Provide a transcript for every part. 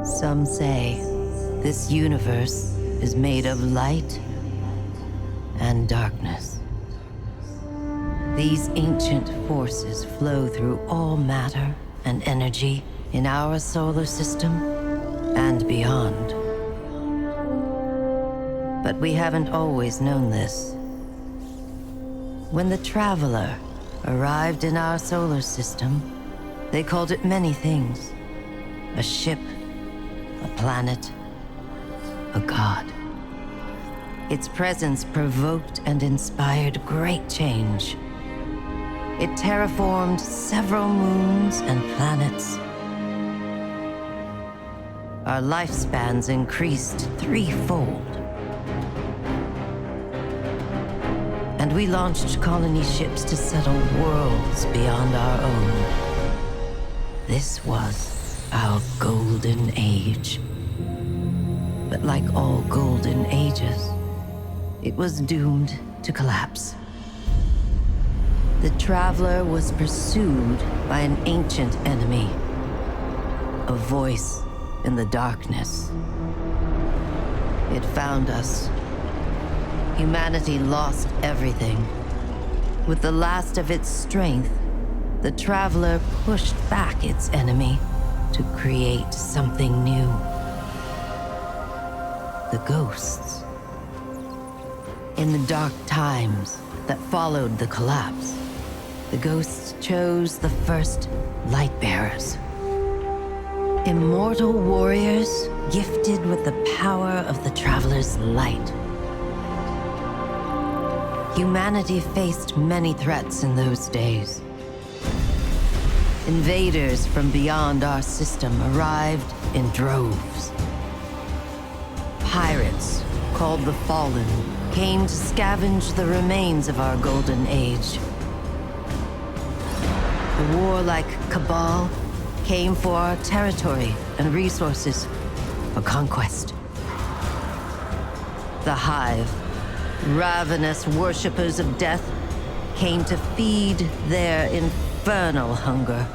Some say this universe is made of light and darkness. These ancient forces flow through all matter and energy in our solar system and beyond. But we haven't always known this. When the Traveler arrived in our solar system, they called it many things. A ship, a planet, a god. Its presence provoked and inspired great change. It terraformed several moons and planets. Our lifespans increased threefold. And we launched colony ships to settle worlds beyond our own. This was our golden age. But like all golden ages, it was doomed to collapse. The Traveler was pursued by an ancient enemy, a voice in the darkness. It found us. Humanity lost everything. With the last of its strength, the Traveler pushed back its enemy to create something new. The ghosts. In the dark times that followed the collapse, the ghosts chose the first Lightbearers. Immortal warriors gifted with the power of the Traveler's light. Humanity faced many threats in those days. Invaders from beyond our system arrived in droves. Pirates, called the Fallen, came to scavenge the remains of our golden age. The warlike Cabal came for our territory and resources for conquest. The Hive, ravenous worshippers of death, came to feed their infernal hunger.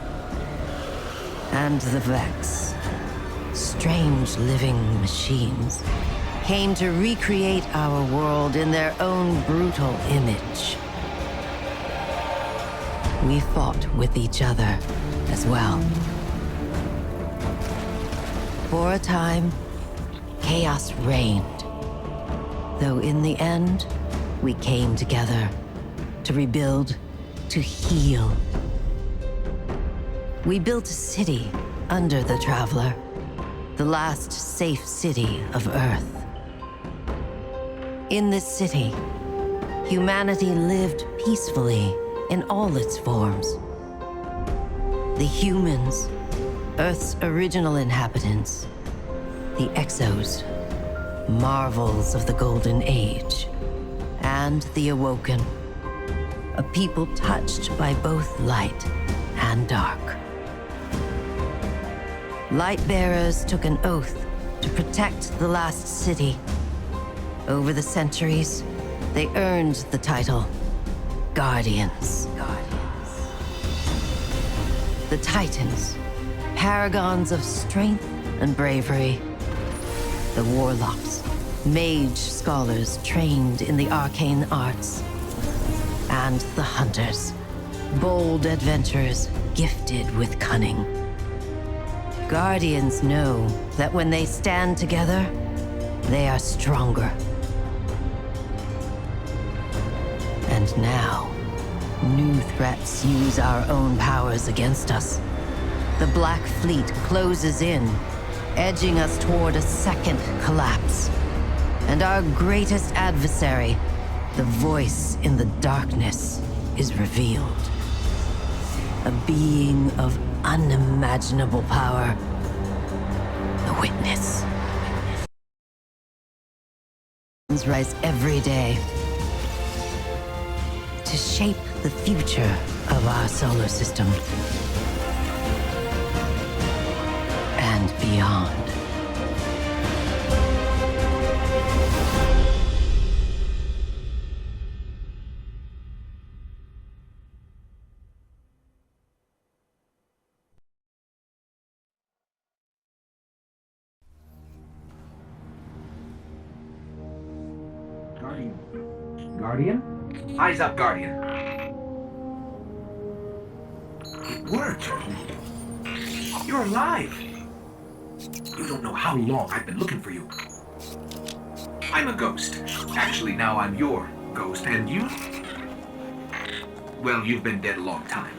And the Vex, strange living machines, came to recreate our world in their own brutal image. We fought with each other as well. For a time, chaos reigned. Though in the end, we came together to rebuild, to heal. We built a city under the Traveler, the last safe city of Earth. In this city, humanity lived peacefully in all its forms. The humans, Earth's original inhabitants, the Exos, marvels of the Golden Age, and the Awoken, a people touched by both light and dark. Lightbearers took an oath to protect the last city. Over the centuries, they earned the title Guardians. The Titans, paragons of strength and bravery. The Warlocks, mage scholars trained in the arcane arts. And the Hunters, bold adventurers gifted with cunning. Guardians know that when they stand together, they are stronger. And now, new threats use our own powers against us. The Black Fleet closes in, edging us toward a second collapse. And our greatest adversary, the voice in the darkness, is revealed. A being of unimaginable power. The Witness. Rise every day to shape the future of our solar system and beyond. Guardian? Eyes up, Guardian. It worked. You're alive. You don't know how long I've been looking for you. I'm a ghost. Actually, now I'm your ghost, and you? Well, you've been dead a long time.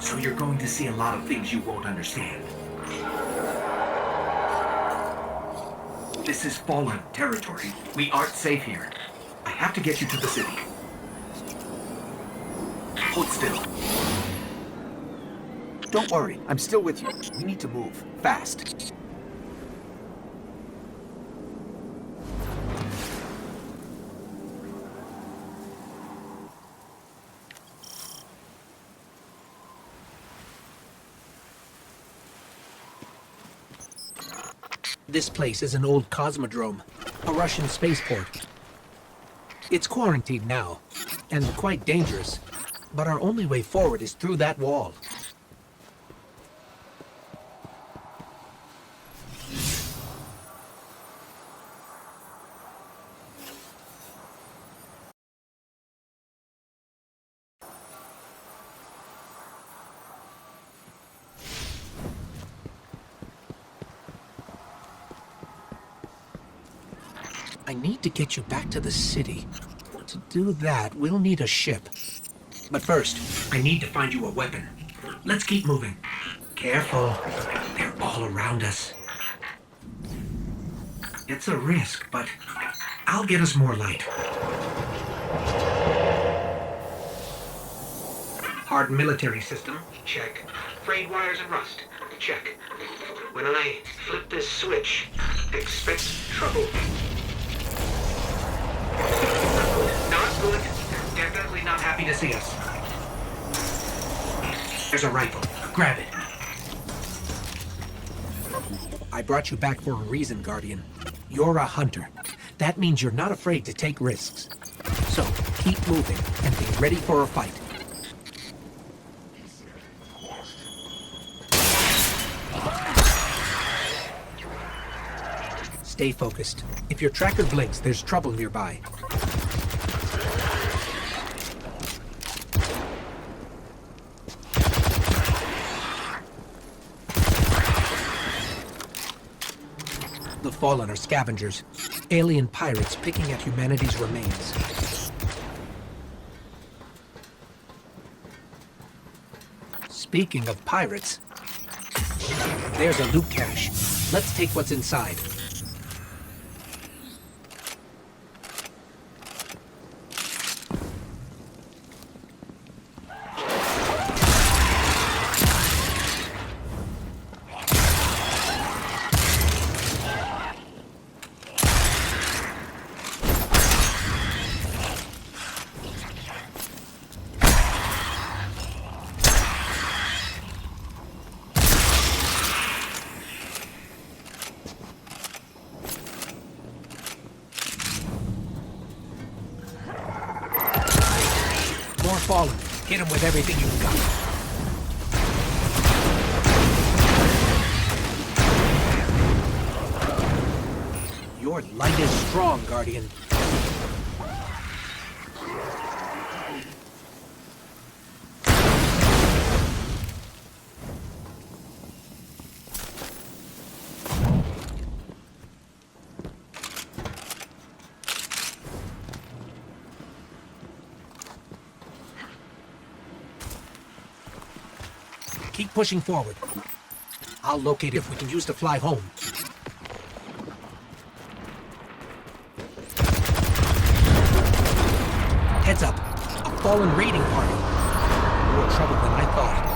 So you're going to see a lot of things you won't understand. This is fallen territory. We aren't safe here. I have to get you to the city. Hold still. Don't worry, I'm still with you. We need to move. Fast. This place is an old cosmodrome, a Russian spaceport. It's quarantined now, and quite dangerous, but our only way forward is through that wall. I need to get you back to the city. To do that, we'll need a ship. But first, I need to find you a weapon. Let's keep moving. Careful. They're all around us. It's a risk, but I'll get us more light. Hardened military system, check. Frayed wires and rust, check. When I flip this switch, expect trouble. Not good. Definitely not happy to see us. There's a rifle. Grab it. I brought you back for a reason, Guardian. You're a hunter. That means you're not afraid to take risks. So, keep moving and be ready for a fight. Stay focused. If your tracker blinks, there's trouble nearby. The Fallen are scavengers, alien pirates picking at humanity's remains. Speaking of pirates, there's a loot cache. Let's take what's inside. More fallen. Hit him with everything you've got. Your light is strong, Guardian. Keep pushing forward. I'll locate it if we can use to fly home. Heads up. A fallen raiding party. More trouble than I thought.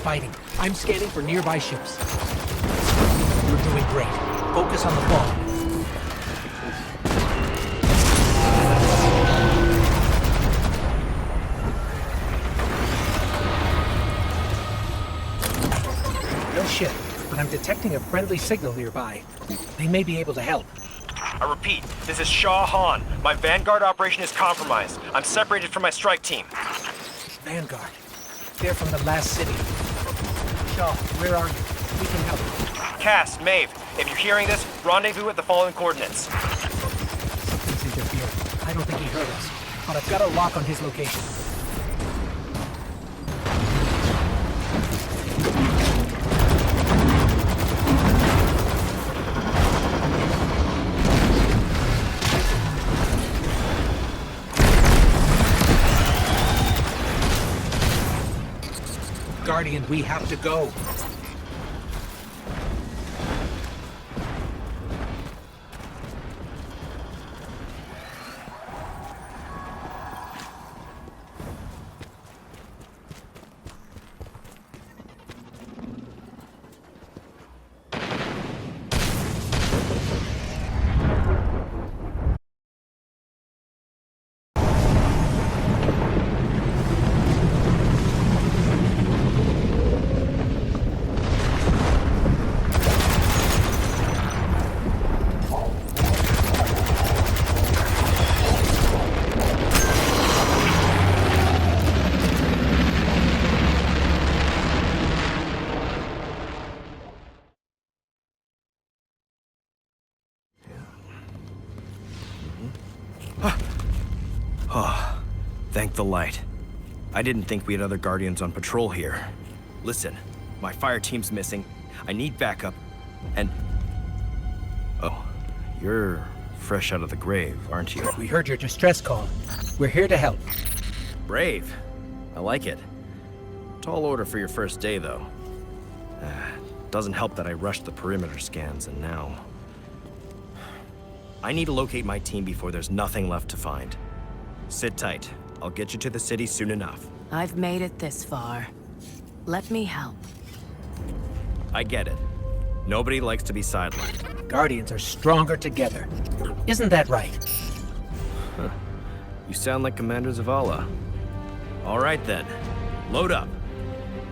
Fighting. I'm scanning for nearby ships. You're doing great. Focus on the ball. No ship, but I'm detecting a friendly signal nearby. They may be able to help. I repeat, this is Shah Han. My Vanguard operation is compromised. I'm separated from my strike team. Vanguard. They're from the last city. Shaw, where are you? We can help. Cass, Maeve, if you're hearing this, rendezvous at the following coordinates. Something's interfered. I don't think he heard us, but I've got a lock on his location. Guardian, we have to go. Oh, thank the light. I didn't think we had other Guardians on patrol here. Listen, my fire team's missing. I need backup, and... Oh, you're fresh out of the grave, aren't you? We heard your distress call. We're here to help. Brave. I like it. Tall order for your first day, though. Doesn't help that I rushed the perimeter scans, and now... I need to locate my team before there's nothing left to find. Sit tight. I'll get you to the city soon enough. I've made it this far. Let me help. I get it. Nobody likes to be sidelined. Guardians are stronger together. Isn't that right? You sound like Commander Zavala. All right then. Load up.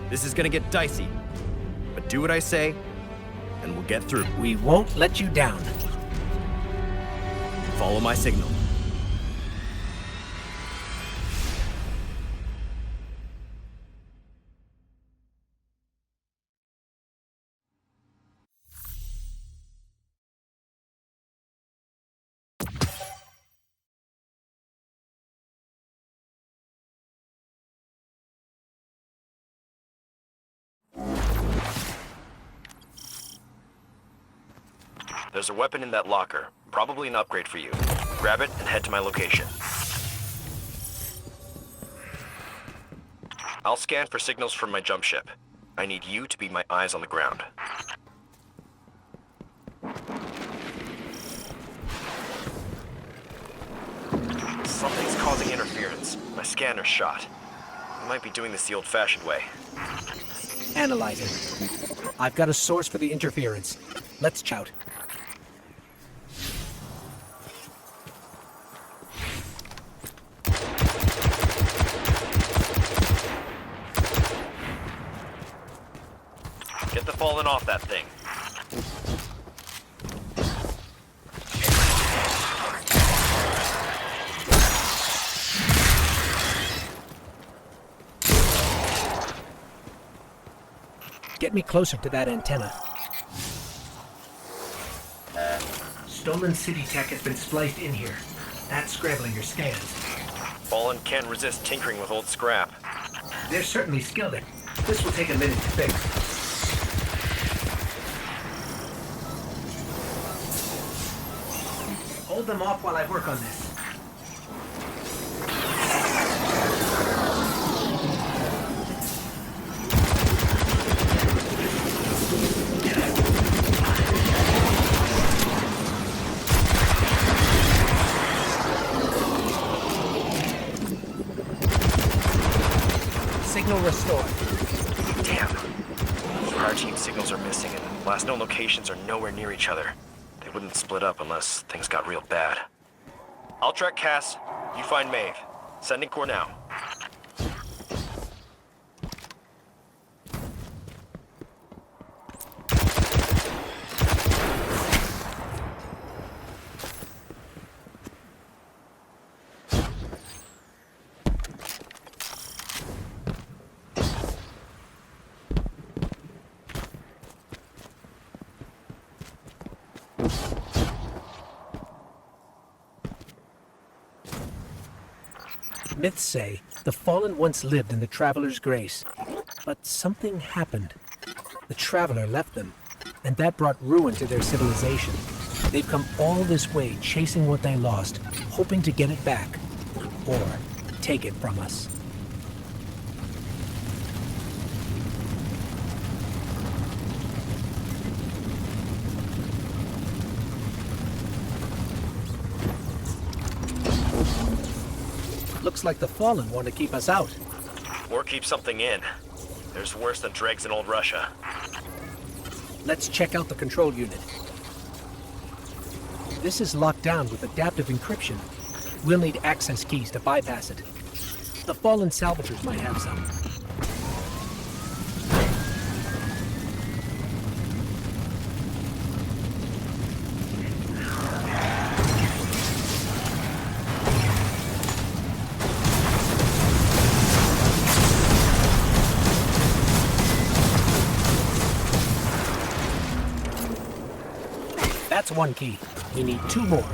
This is gonna get dicey. But do what I say, and we'll get through. We won't let you down. Follow my signal. There's a weapon in that locker. Probably an upgrade for you. Grab it and head to my location. I'll scan for signals from my jump ship. I need you to be my eyes on the ground. Something's causing interference. My scanner's shot. I might be doing this the old-fashioned way. Analyzing. I've got a source for the interference. Let's chout. Get the fallen off that thing. Get me closer to that antenna. Stolen city tech has been spliced in here. That's scrambling your scans. Fallen can't resist tinkering with old scrap. They're certainly skilled at it. This will take a minute to fix. Hold them off while I work on this. Signal restored. Damn. Our team signals are missing and last known locations are nowhere near each other. They wouldn't split up unless things got real bad. I'll track Cass. You find Maeve. Sending core now. Myths say the Fallen once lived in the Traveler's Grace, but something happened. The Traveler left them, and that brought ruin to their civilization. They've come all this way chasing what they lost, hoping to get it back, or take it from us. Looks like the Fallen want to keep us out. Or keep something in. There's worse than dregs in old Russia. Let's check out the control unit. This is locked down with adaptive encryption. We'll need access keys to bypass it. The Fallen salvagers might have some. That's one key. We need two more.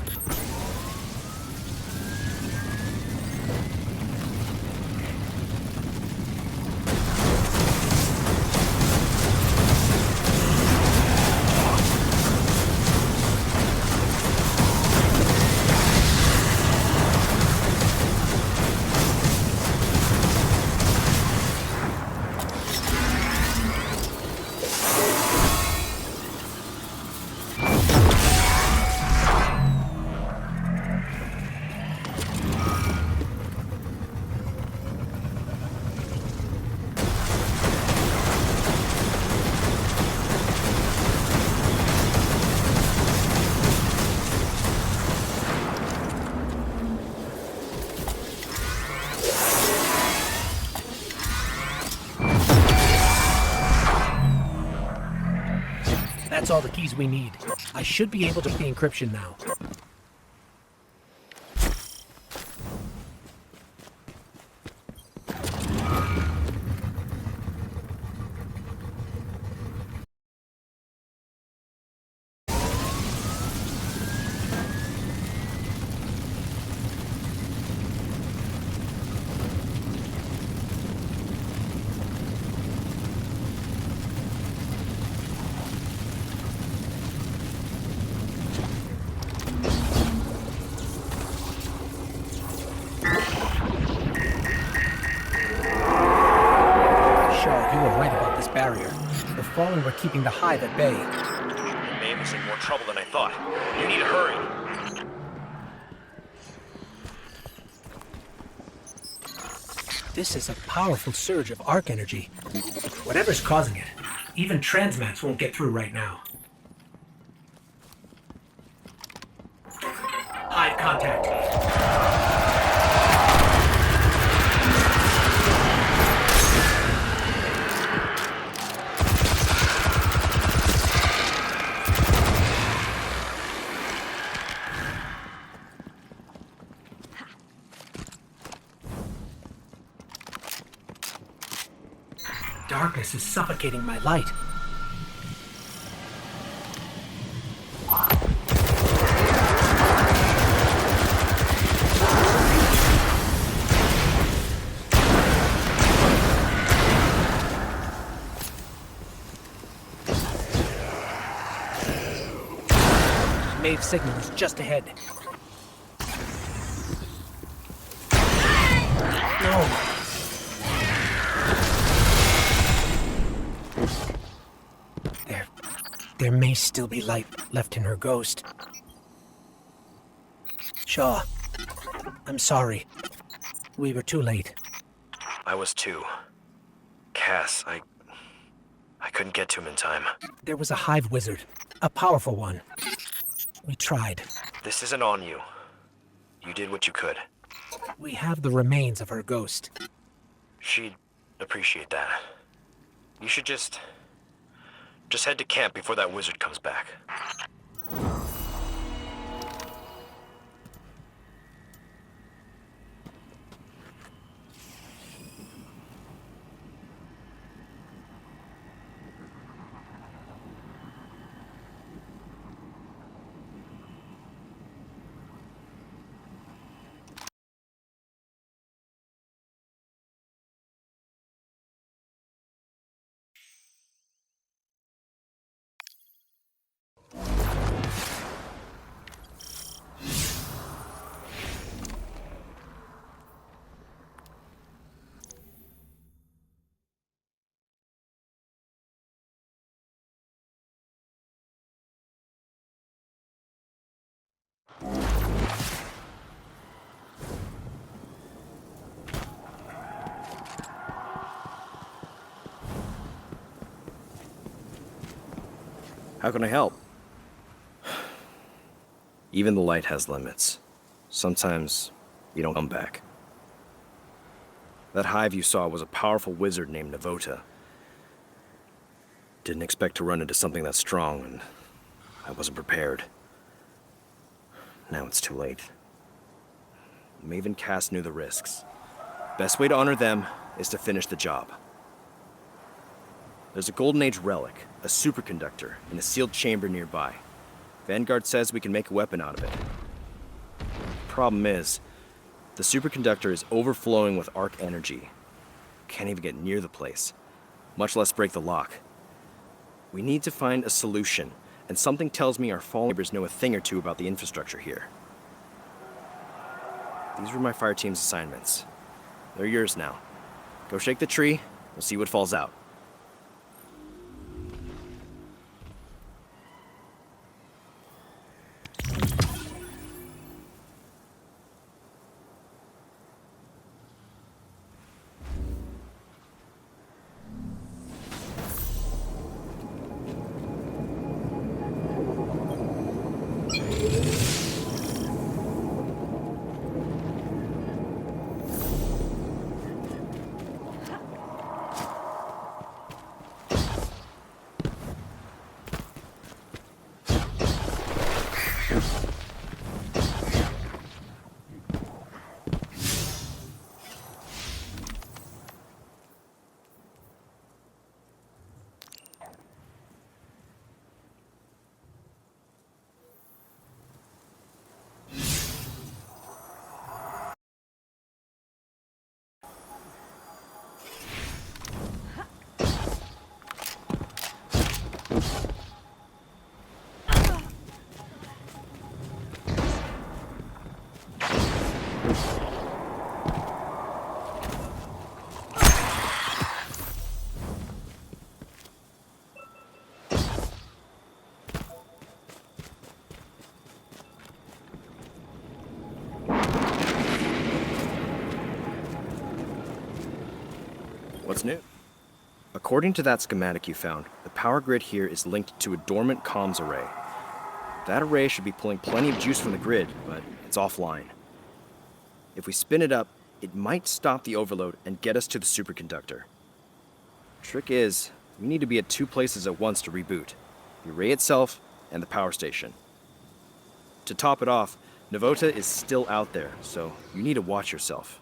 That's all the keys we need. I should be able to the encryption now. Barrier. The Fallen were keeping the Hive at bay. Maeve is in more trouble than I thought. You need to hurry. This is a powerful surge of arc energy. Whatever's causing it, even transmats won't get through right now. Hive contact. Darkness is suffocating my light. Maeve signal is just ahead. No. There may still be light left in her ghost. Shaw, I'm sorry. We were too late. I was too. Cass, I couldn't get to him in time. There was a Hive wizard, a powerful one. We tried. This isn't on you. You did what you could. We have the remains of her ghost. She'd appreciate that. You should just head to camp before that wizard comes back. How can I help? Even the light has limits. Sometimes you don't come back. That hive you saw was a powerful wizard named Navota. Didn't expect to run into something that strong, and I wasn't prepared. Now it's too late. Maeve and Cass knew the risks. Best way to honor them is to finish the job. There's a Golden Age relic, a superconductor, in a sealed chamber nearby. Vanguard says we can make a weapon out of it. Problem is, the superconductor is overflowing with arc energy. Can't even get near the place, much less break the lock. We need to find a solution, and something tells me our fallen neighbors know a thing or two about the infrastructure here. These were my fire team's assignments. They're yours now. Go shake the tree, we'll see what falls out. What's new? According to that schematic you found, the power grid here is linked to a dormant comms array. That array should be pulling plenty of juice from the grid, but it's offline. If we spin it up, it might stop the overload and get us to the superconductor. Trick is, we need to be at two places at once to reboot. The array itself and the power station. To top it off, Navota is still out there, so you need to watch yourself.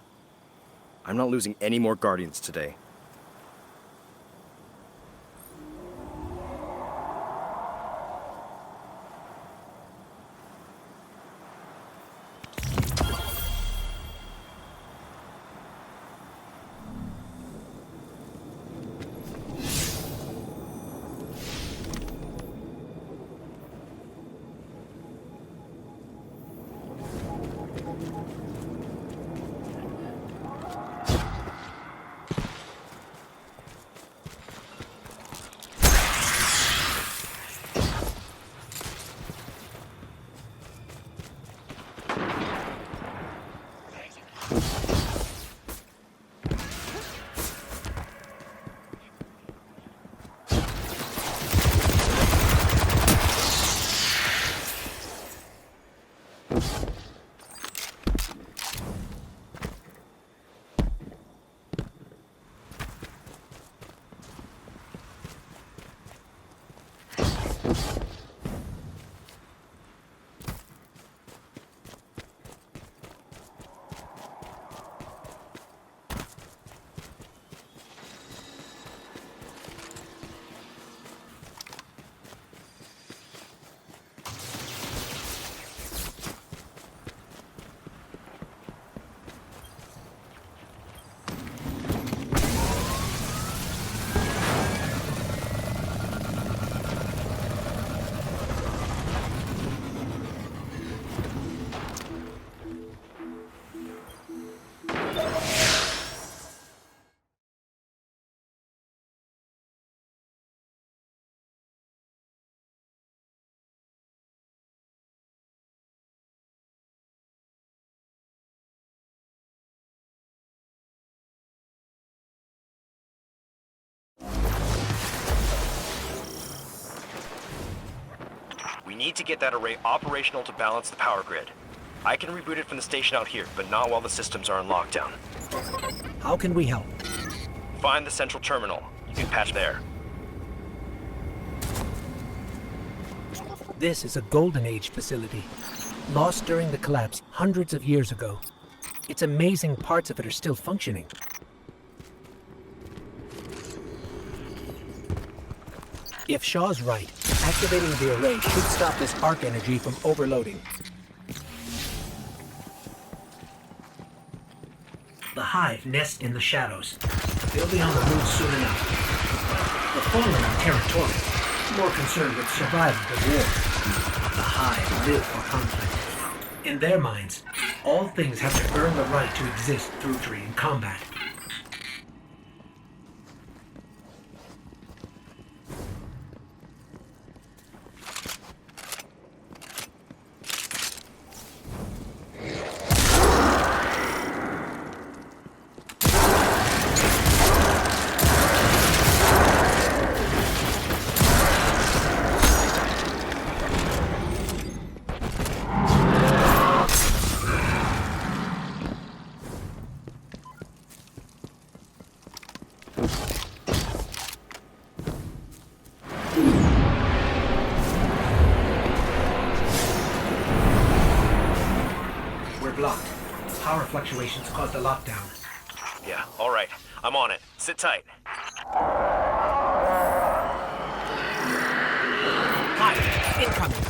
I'm not losing any more Guardians today. We need to get that array operational to balance the power grid. I can reboot it from the station out here, but not while the systems are on lockdown. How can we help? Find the central terminal. You can patch there. This is a Golden Age facility, lost during the collapse hundreds of years ago. It's amazing parts of it are still functioning. If Shaw's right, activating the array should stop this arc energy from overloading. The hive nests in the shadows. They'll be on the move soon enough. The fallen are territorial, more concerned with survival than war. The hive live for conflict. In their minds, all things have to earn the right to exist through and combat. Blocked. Power fluctuations caused a lockdown. Yeah, all right. I'm on it. Sit tight. Hi, incoming.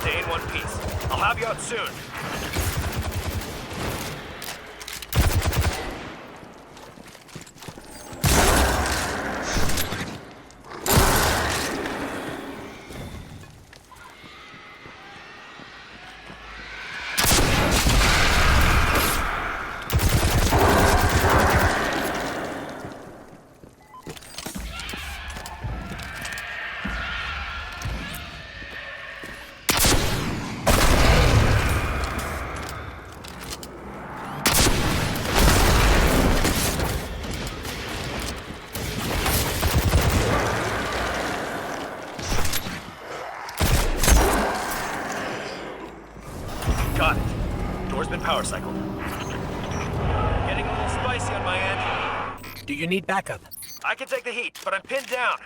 Stay in one piece. I'll have you out soon. power cycle. Getting a little spicy on my end. Do you need backup? I can take the heat, but I'm pinned down.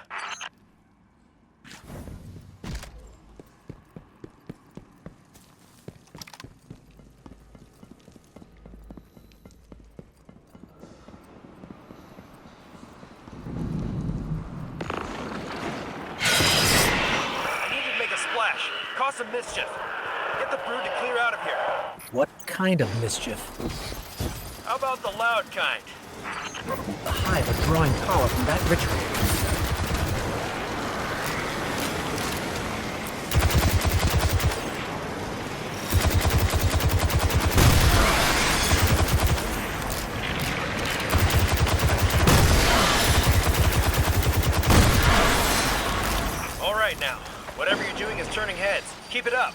Splash. Cause some mischief. Get the brood to clear out of here. What kind of mischief? How about the loud kind? The Hive are drawing power from that ritual. All right now. Whatever you're doing is turning heads. Keep it up.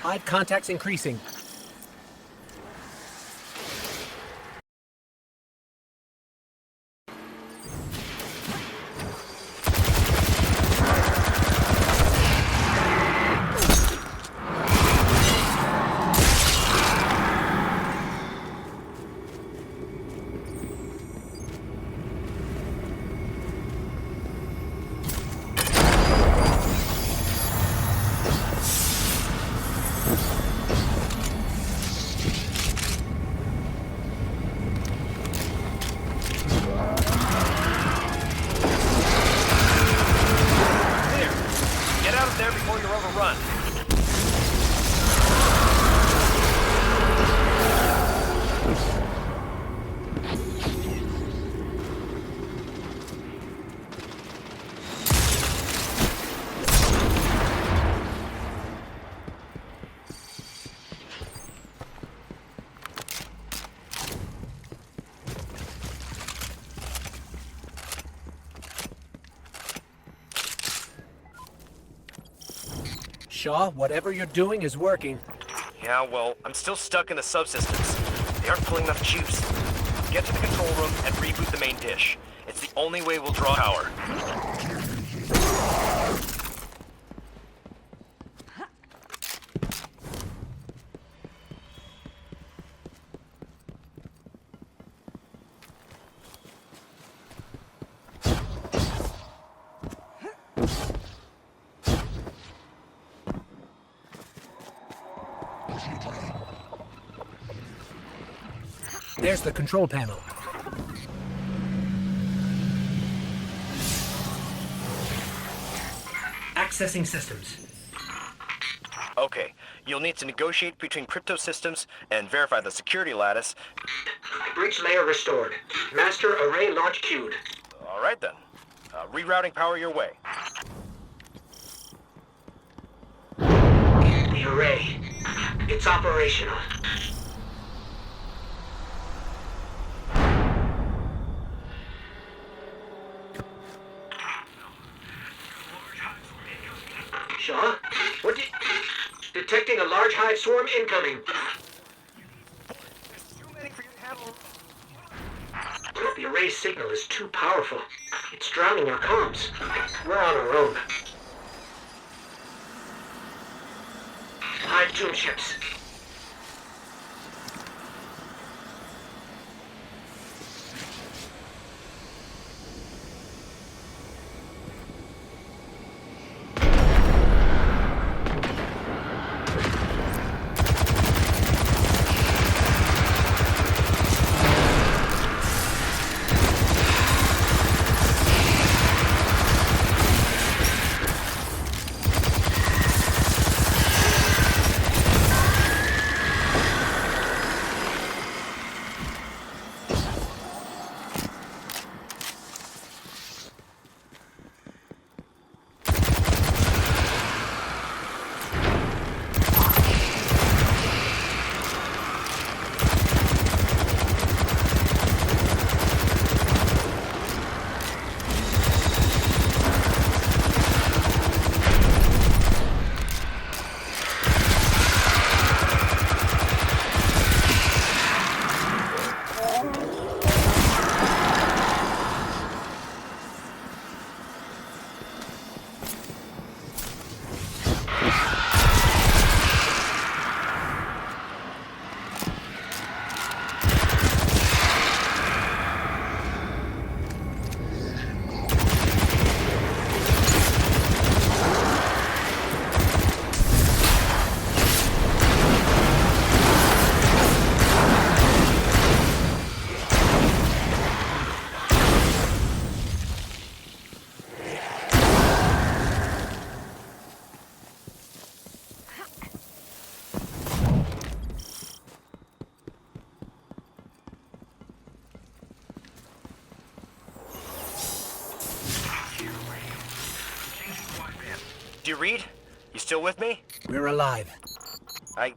Hive contacts increasing. Shaw, whatever you're doing is working. Yeah, well, I'm still stuck in the subsystems. They aren't pulling enough juice. Get to the control room and reboot the main dish. It's the only way we'll draw power. There's the control panel. Accessing systems. Okay, you'll need to negotiate between crypto systems and verify the security lattice. Breach layer restored. Master array launch queued. All right then. Rerouting power your way. The array. It's operational. Shaw? What did... Detecting a large hive swarm incoming. There's too many for you to handle. The array signal is too powerful. It's drowning our comms. We're on our own. Hive tomb ships. Did you read? You still with me? We're alive. I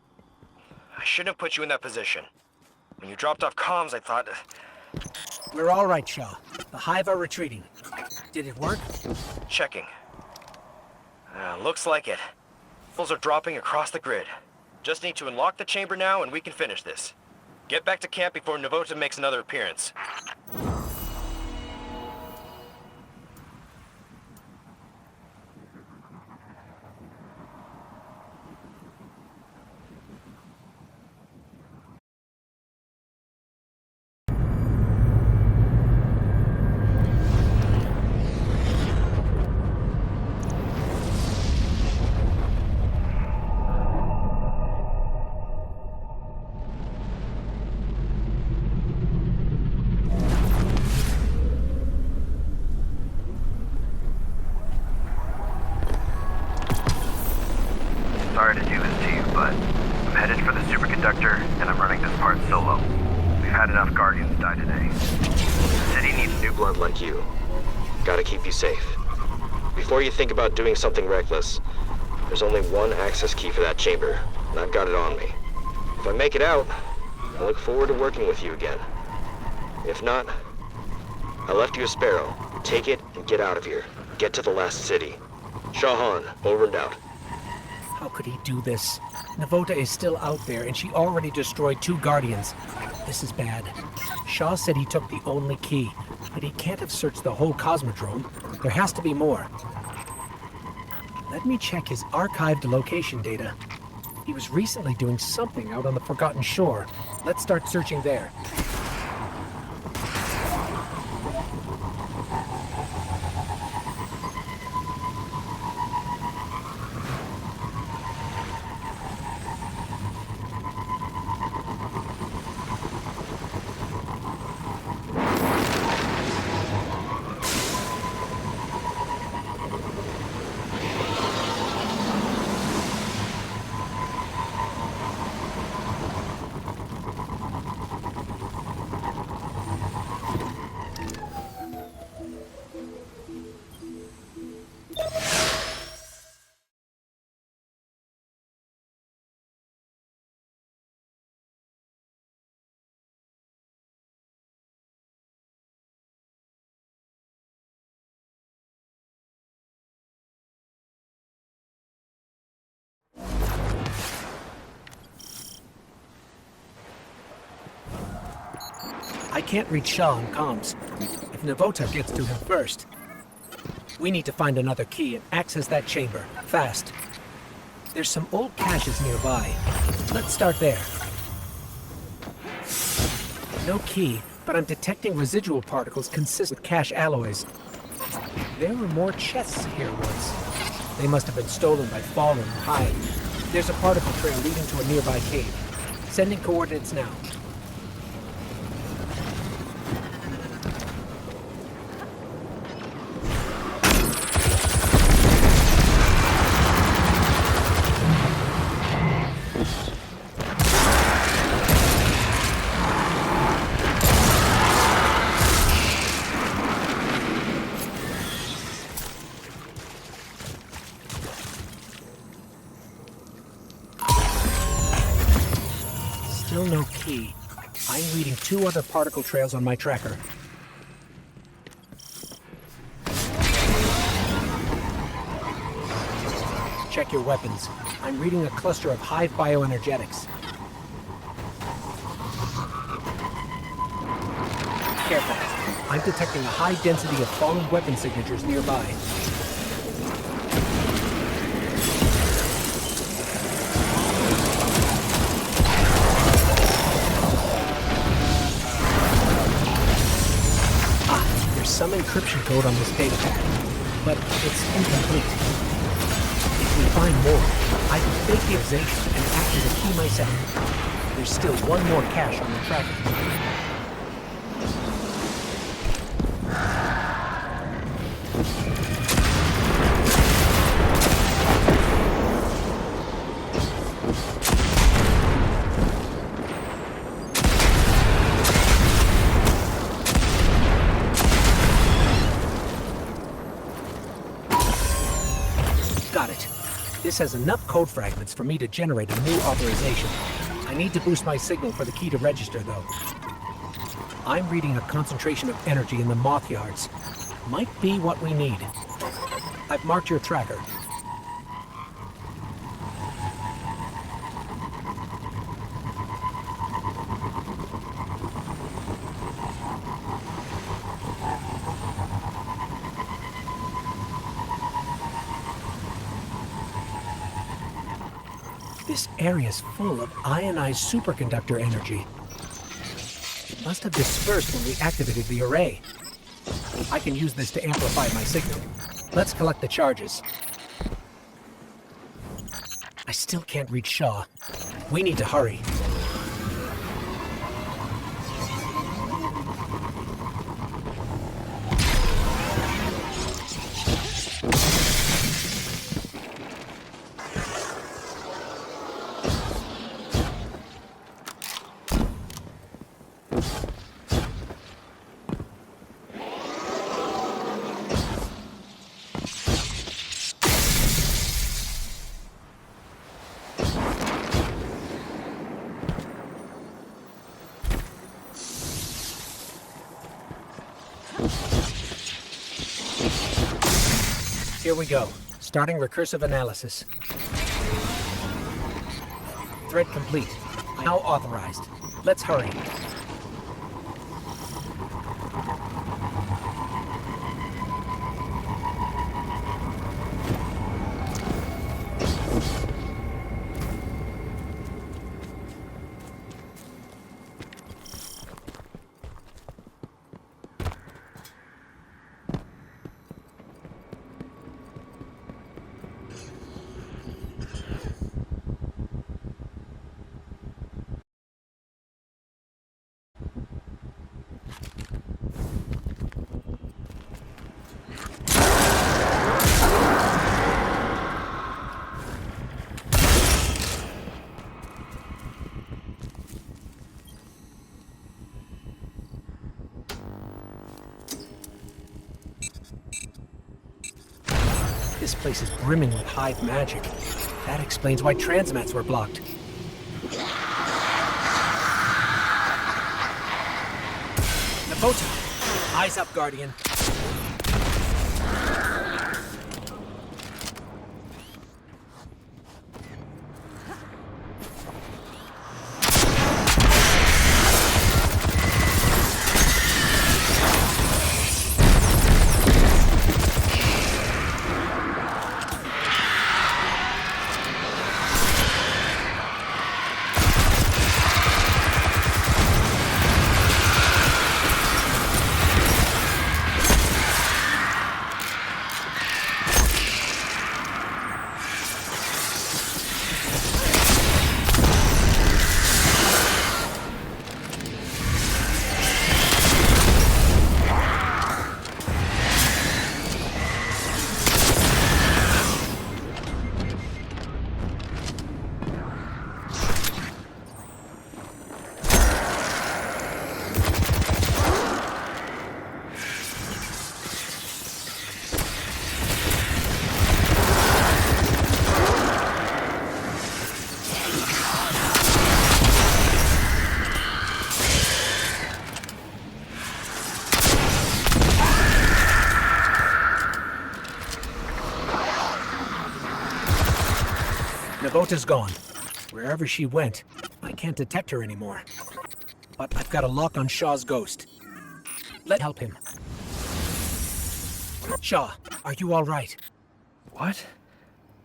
shouldn't have put you in that position. When you dropped off comms, I thought... We're all right, Shaw. The Hive are retreating. Did it work? Checking. Looks like it. Fools are dropping across the grid. Just need to unlock the chamber now and we can finish this. Get back to camp before Navota makes another appearance. Sorry to do this to you, but I'm headed for the superconductor, and I'm running this part solo. We've had enough Guardians die today. The city needs new blood like you. Gotta keep you safe. Before you think about doing something reckless, there's only one access key for that chamber, and I've got it on me. If I make it out, I look forward to working with you again. If not, I left you a sparrow. Take it and get out of here. Get to the last city. Shahan, over and out. How could he do this? Navota is still out there, and she already destroyed 2 Guardians. This is bad. Shaw said he took the only key, but he can't have searched the whole Cosmodrome. There has to be more. Let me check his archived location data. He was recently doing something out on the Forgotten Shore. Let's start searching there. I can't reach Shaw on comms. If Navota gets to him first, we need to find another key and access that chamber, fast. There's some old caches nearby. Let's start there. No key, but I'm detecting residual particles consistent with cache alloys. There were more chests here once. They must have been stolen by Fallen or Hive. There's a particle trail leading to a nearby cave. Sending coordinates now. Still no key. I'm reading 2 other particle trails on my tracker. Check your weapons. I'm reading a cluster of Hive bioenergetics. Careful. I'm detecting a high density of fallen weapon signatures nearby. Some encryption code on this data pad, but it's incomplete. If we find more, I can fake the exit and act as a key myself. There's still one more cache on the tracker. Got it. This has enough code fragments for me to generate a new authorization. I need to boost my signal for the key to register, though. I'm reading a concentration of energy in the moth yards. Might be what we need. I've marked your tracker. This area's full of ionized superconductor energy. It must have dispersed when we activated the array. I can use this to amplify my signal. Let's collect the charges. I still can't reach Shaw. We need to hurry. Here we go. Starting recursive analysis. Thread complete. Now authorized. Let's hurry. This place is brimming with hive magic. That explains why transmats were blocked. Navota! Eyes up, Guardian. Navota's gone. Wherever she went, I can't detect her anymore. But I've got a lock on Shaw's ghost. Let's help him. Shaw, are you all right? What?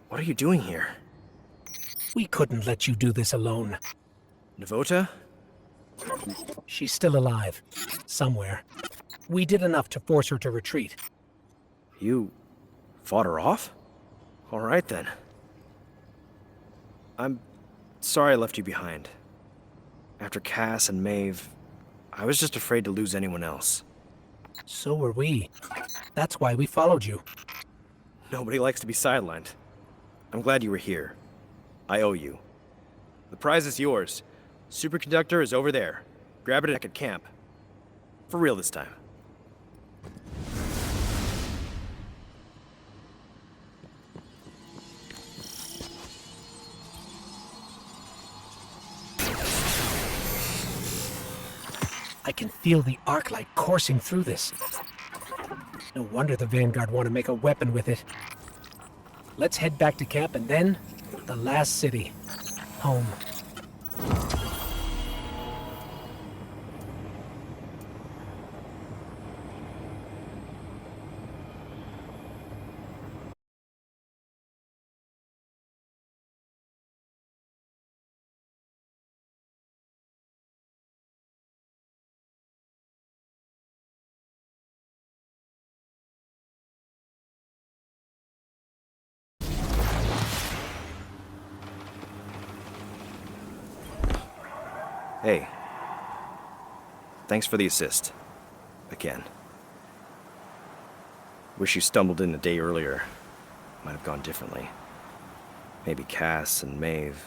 What are you doing here? We couldn't let you do this alone. Navota? She's still alive. Somewhere. We did enough to force her to retreat. You fought her off? All right then. I'm sorry I left you behind. After Cass and Maeve, I was just afraid to lose anyone else. So were we. That's why we followed you. Nobody likes to be sidelined. I'm glad you were here. I owe you. The prize is yours. Superconductor is over there. Grab it at camp. For real this time. I can feel the arc light coursing through this. No wonder the Vanguard want to make a weapon with it. Let's head back to camp and then the last city. Home. Hey. Thanks for the assist. Again. Wish you stumbled in a day earlier. Might have gone differently. Maybe Cass and Maeve.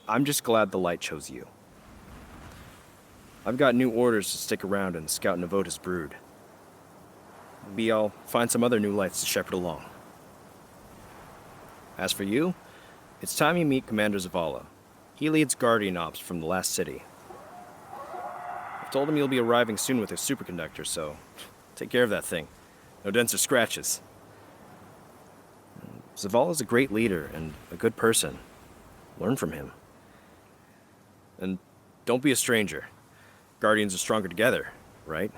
I'm just glad the light chose you. I've got new orders to stick around and scout Navota's brood. Maybe I'll find some other new lights to shepherd along. As for you, it's time you meet Commander Zavala. He leads Guardian Ops from the last city. I've told him you'll be arriving soon with a superconductor, so take care of that thing. No dents or scratches. Zavala's a great leader and a good person. Learn from him. And don't be a stranger. Guardians are stronger together, right?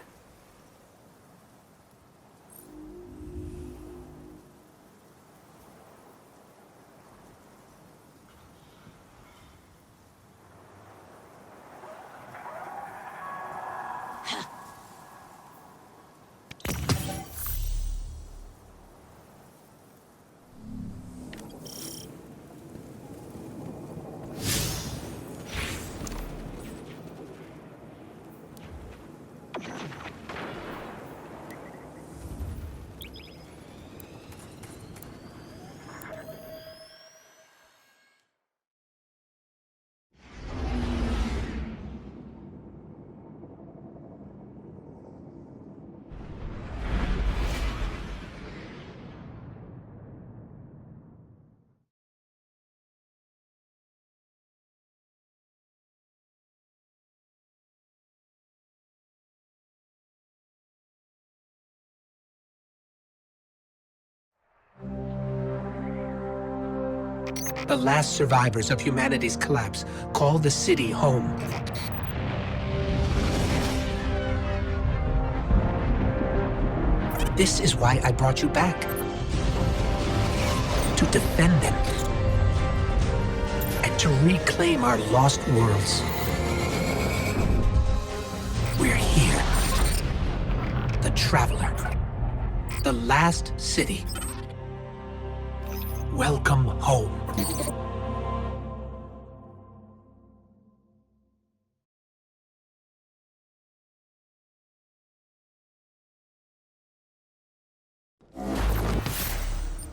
The last survivors of humanity's collapse call the city home. This is why I brought you back. To defend them. And to reclaim our lost worlds. We're here. The Traveler. The last city. Welcome home.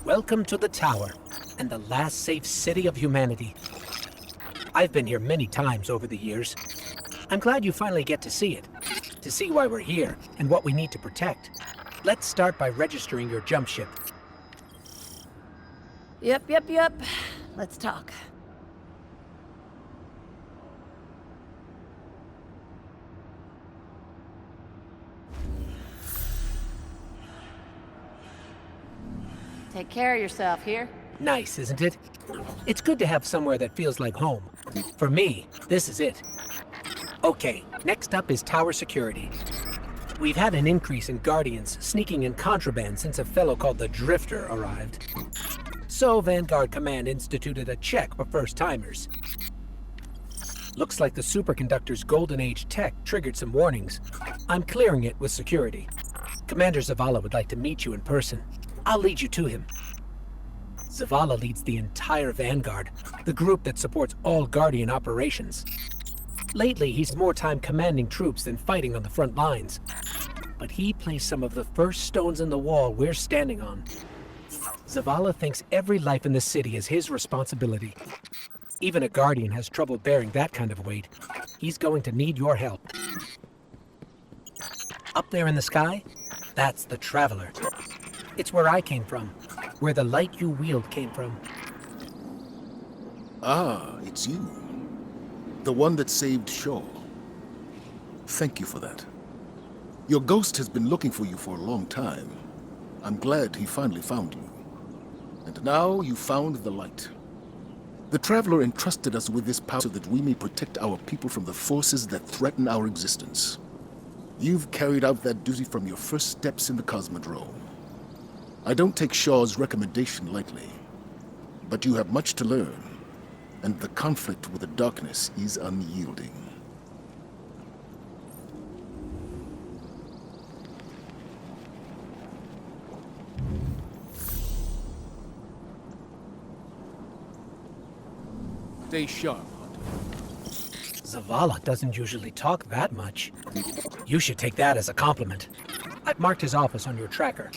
Welcome to the Tower, and the last safe city of humanity. I've been here many times over the years. I'm glad you finally get to see it, to see why we're here and what we need to protect. Let's start by registering your jump ship. Yep. Let's talk. Take care of yourself here. Nice, isn't it? It's good to have somewhere that feels like home. For me, this is it. Okay, next up is tower security. We've had an increase in Guardians sneaking in contraband since a fellow called the Drifter arrived. So Vanguard Command instituted a check for first-timers. Looks like the superconductor's Golden Age tech triggered some warnings. I'm clearing it with security. Commander Zavala would like to meet you in person. I'll lead you to him. Zavala leads the entire Vanguard, the group that supports all Guardian operations. Lately, he's more time commanding troops than fighting on the front lines. But he placed some of the first stones in the wall we're standing on. Zavala thinks every life in the city is his responsibility. Even a Guardian has trouble bearing that kind of weight. He's going to need your help. Up there in the sky, that's the Traveler. It's where I came from, where the light you wield came from. Ah, it's you. The one that saved Shaw. Thank you for that. Your ghost has been looking for you for a long time. I'm glad he finally found you. And now you found the light. The Traveler entrusted us with this power so that we may protect our people from the forces that threaten our existence. You've carried out that duty from your first steps in the Cosmodrome. I don't take Shaw's recommendation lightly, but you have much to learn, and the conflict with the darkness is unyielding. Stay sharp, Hunter. Zavala doesn't usually talk that much. You should take that as a compliment. I've marked his office on your tracker.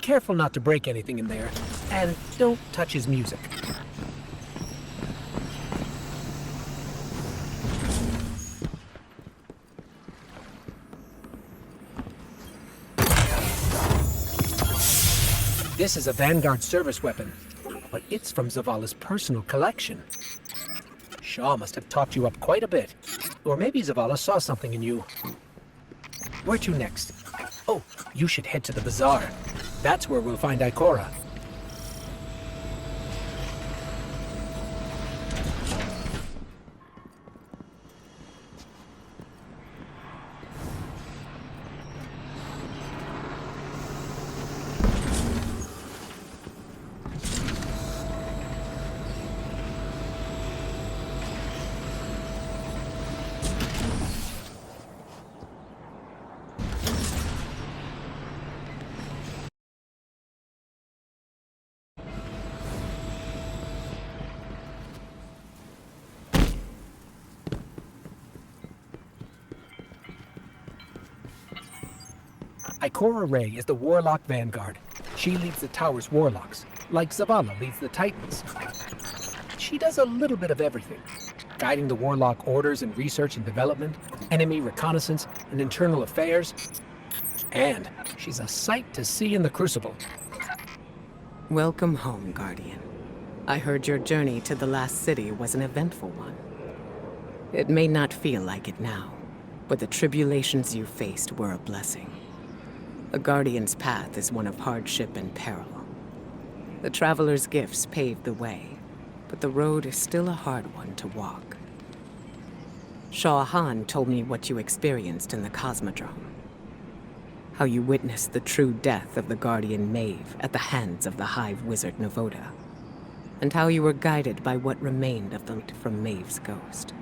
Careful not to break anything in there, and don't touch his music. This is a Vanguard service weapon, but it's from Zavala's personal collection. Shaw must have talked you up quite a bit. Or maybe Zavala saw something in you. Where to next? Oh, you should head to the bazaar. That's where we'll find Ikora. Ikora Rey is the Warlock Vanguard. She leads the Tower's Warlocks, like Zavala leads the Titans. She does a little bit of everything, guiding the Warlock orders in research and development, enemy reconnaissance, and internal affairs. And she's a sight to see in the Crucible. Welcome home, Guardian. I heard your journey to the last city was an eventful one. It may not feel like it now, but the tribulations you faced were a blessing. A Guardian's path is one of hardship and peril. The Traveler's gifts paved the way, but the road is still a hard one to walk. Shah Han told me what you experienced in the Cosmodrome. How you witnessed the true death of the Guardian Maeve at the hands of the Hive Wizard Navoda, and how you were guided by what remained of the light from Maeve's ghost.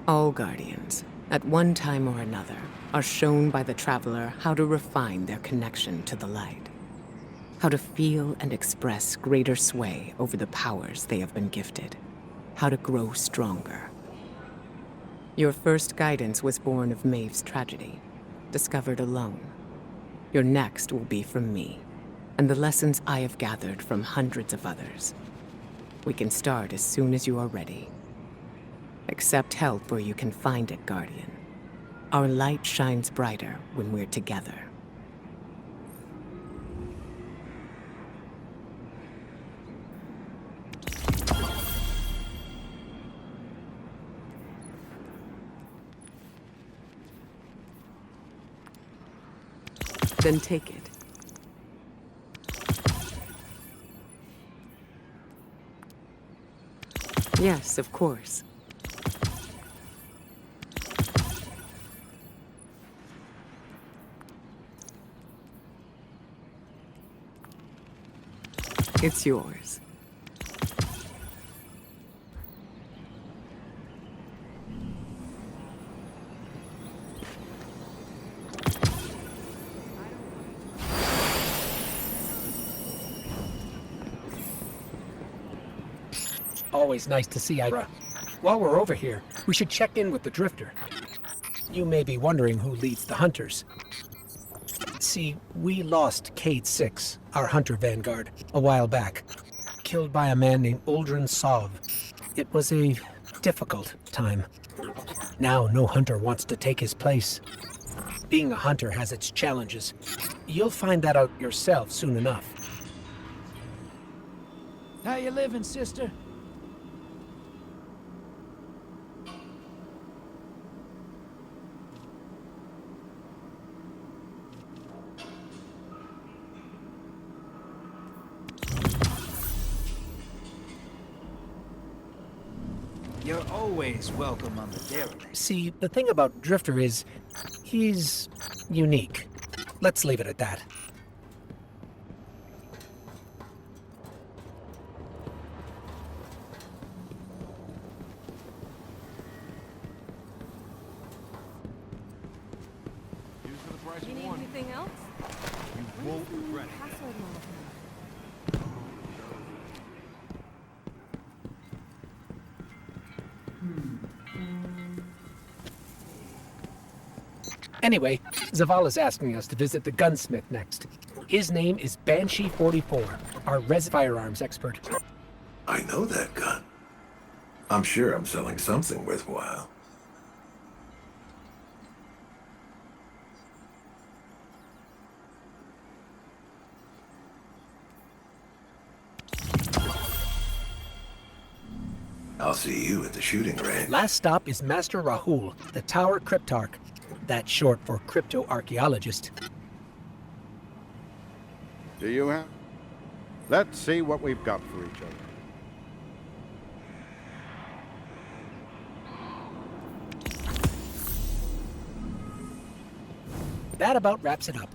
All Guardians, at one time or another, are shown by the Traveler how to refine their connection to the light, how to feel and express greater sway over the powers they have been gifted, how to grow stronger. Your first guidance was born of Maeve's tragedy, discovered alone. Your next will be from me, and the lessons I have gathered from hundreds of others. We can start as soon as you are ready. Accept help where you can find it, Guardian. Our light shines brighter when we're together. Then take it. Yes, of course. It's yours. Always nice to see Ikora. While we're over here, we should check in with the Drifter. You may be wondering who leads the Hunters. See, we lost Cade 6, our Hunter Vanguard, a while back. Killed by a man named Uldren Sov. It was a difficult time. Now no Hunter wants to take his place. Being a Hunter has its challenges. You'll find that out yourself soon enough. How you living, sister? You're always welcome on the derelict. See, the thing about Drifter is, he's unique. Let's leave it at that. You need anything else? You won't regret it. Password modifier. Anyway, Zavala's asking us to visit the gunsmith next. His name is Banshee-44, our firearms expert. I know that gun. I'm sure I'm selling something worthwhile. I'll see you at the shooting range. Last stop is Master Rahul, the Tower Cryptarch. That's short for crypto-archaeologist. Do you have? Let's see what we've got for each other. That about wraps it up.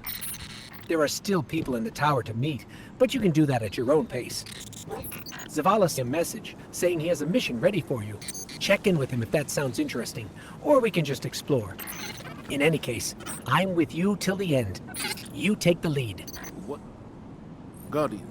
There are still people in the tower to meet, but you can do that at your own pace. Zavala sent a message saying he has a mission ready for you. Check in with him if that sounds interesting, or we can just explore. In any case, I'm with you till the end. You take the lead. What? Guardian.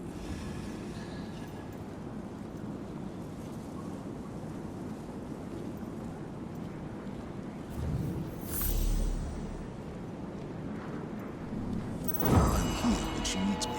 I'm here when she needs me.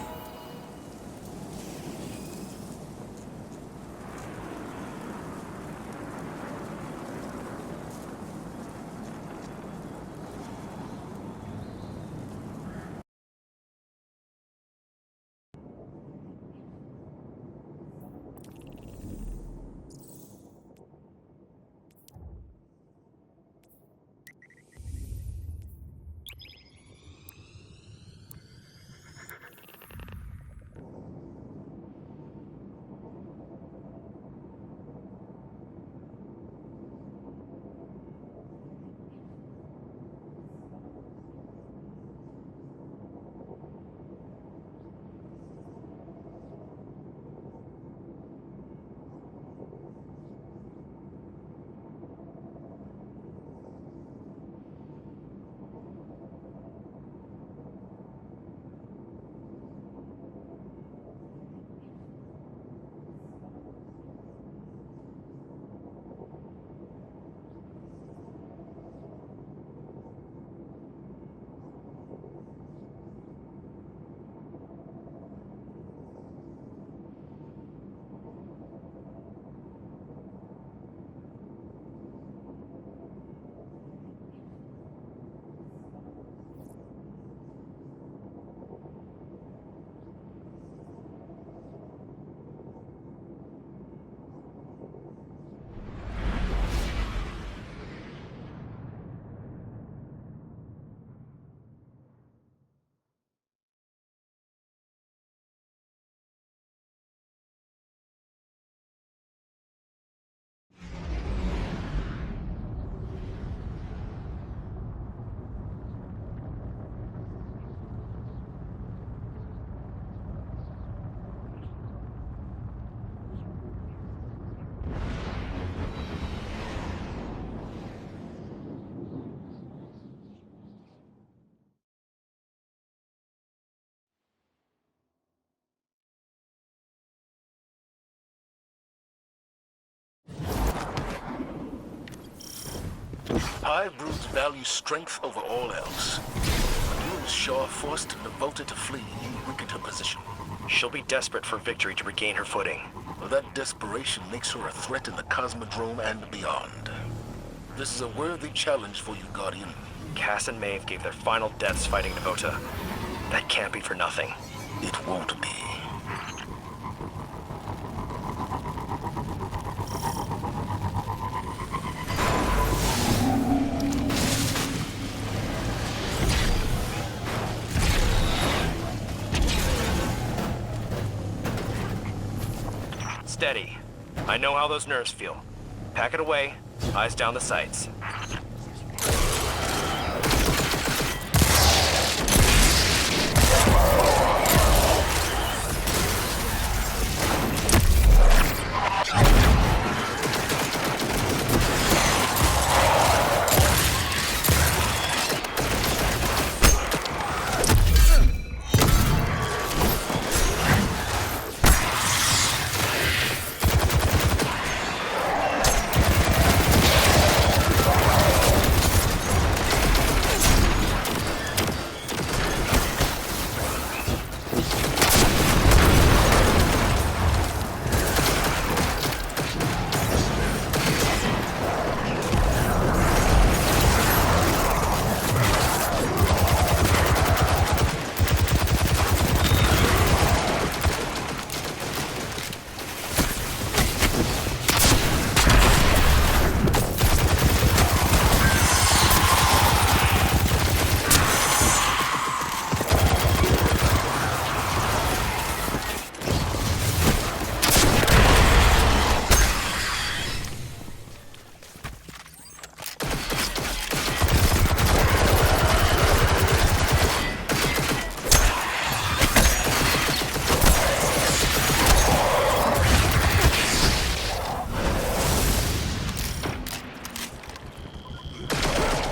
High brutes value strength over all else. When you Shaw forced and devoted to flee, you weakened her position. She'll be desperate for victory to regain her footing. Well, that desperation makes her a threat in the Cosmodrome and beyond. This is a worthy challenge for you, Guardian. Cass and Maeve gave their final deaths fighting Devota. That can't be for nothing. It won't be. Steady. I know how those nerves feel. Pack it away. Eyes down the sights.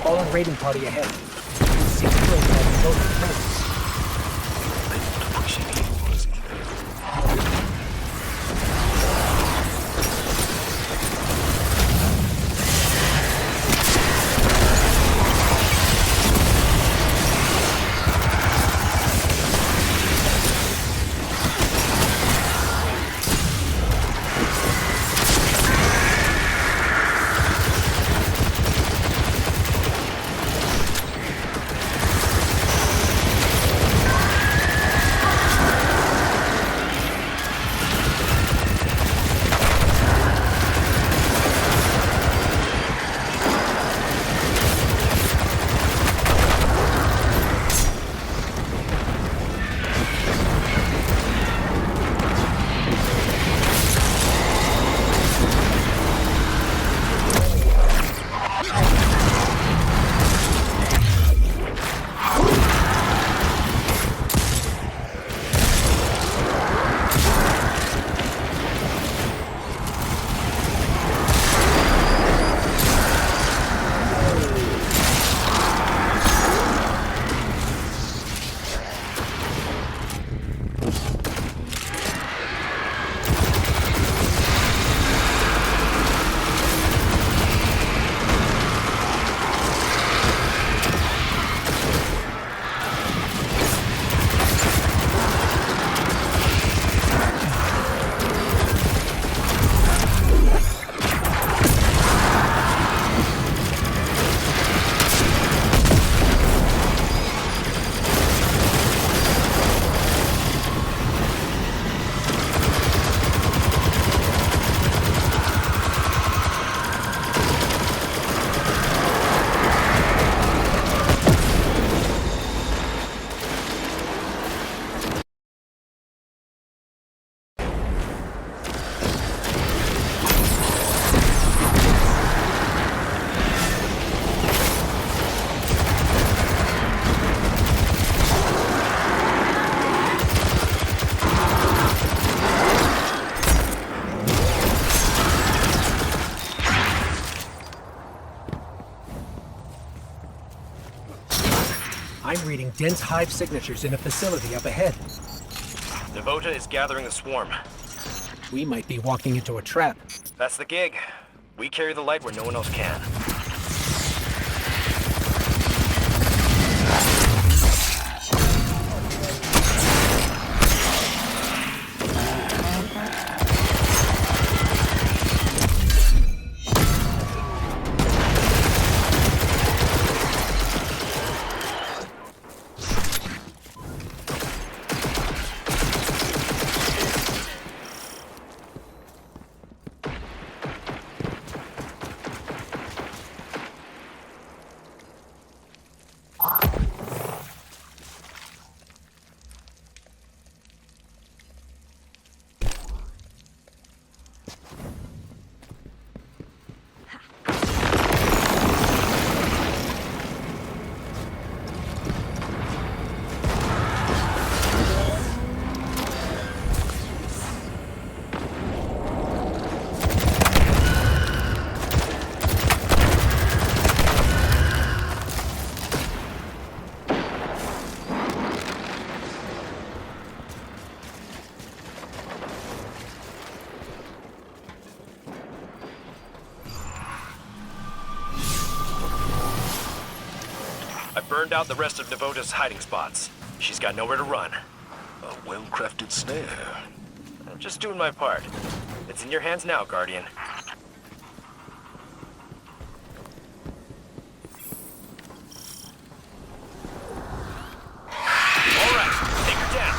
Fallen raiding party ahead. Seek through by both presence. I don't appreciate yours either. I'm reading dense hive signatures in a facility up ahead. Devota is gathering the swarm. We might be walking into a trap. That's the gig. We carry the light where no one else can. burned out the rest of Devota's hiding spots. She's got nowhere to run. A well-crafted snare. I'm just doing my part. It's in your hands now, Guardian. All right, take her down.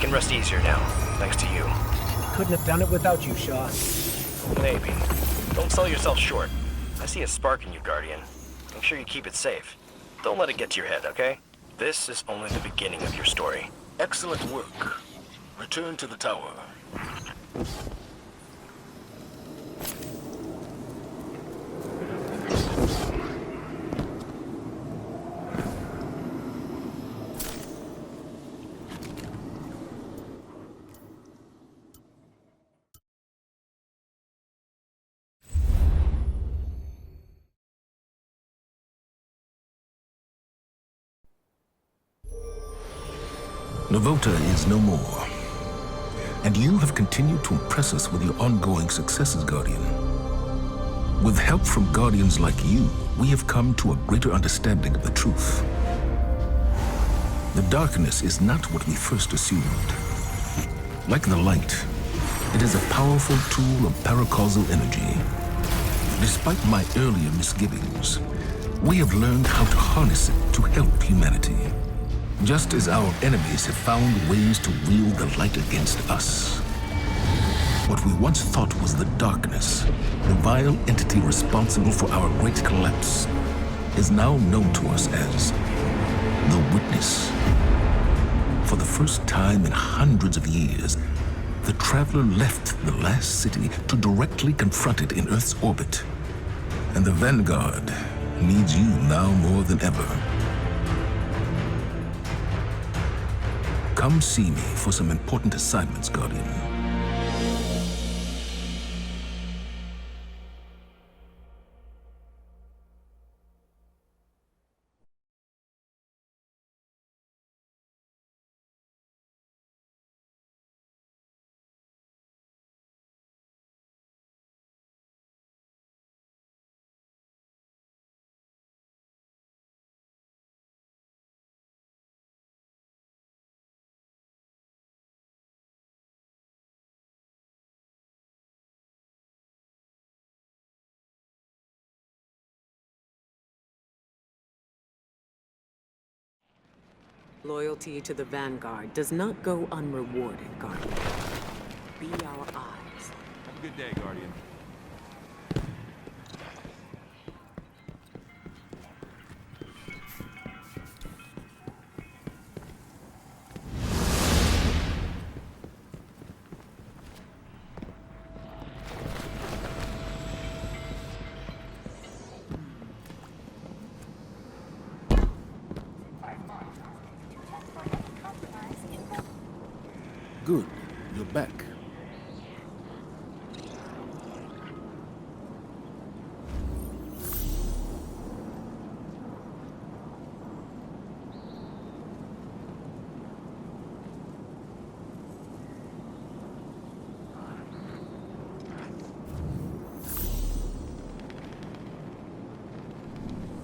can rest easier now, thanks to you. Couldn't have done it without you, Shaw. Maybe. Don't sell yourself short. I see a spark in you, Guardian. Make sure you keep it safe. Don't let it get to your head, okay? This is only the beginning of your story. Excellent work. Return to the tower. Novota is no more. And you have continued to impress us with your ongoing successes, Guardian. With help from Guardians like you, we have come to a greater understanding of the truth. The darkness is not what we first assumed. Like the light, it is a powerful tool of paracausal energy. Despite my earlier misgivings, we have learned how to harness it to help humanity. Just as our enemies have found ways to wield the light against us. What we once thought was the darkness, the vile entity responsible for our great collapse, is now known to us as the Witness. For the first time in hundreds of years, the Traveler left the last city to directly confront it in Earth's orbit. And the Vanguard needs you now more than ever. Come see me for some important assignments, Guardian. Loyalty to the Vanguard does not go unrewarded, Guardian. Be our eyes. Have a good day, Guardian. Good. You're back.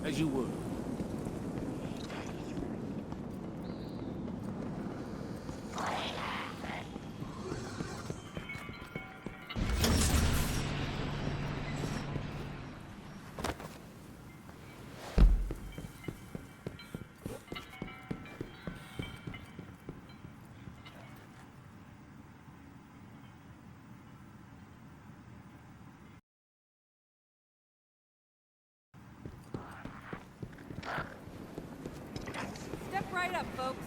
As you were. Step right up, folks.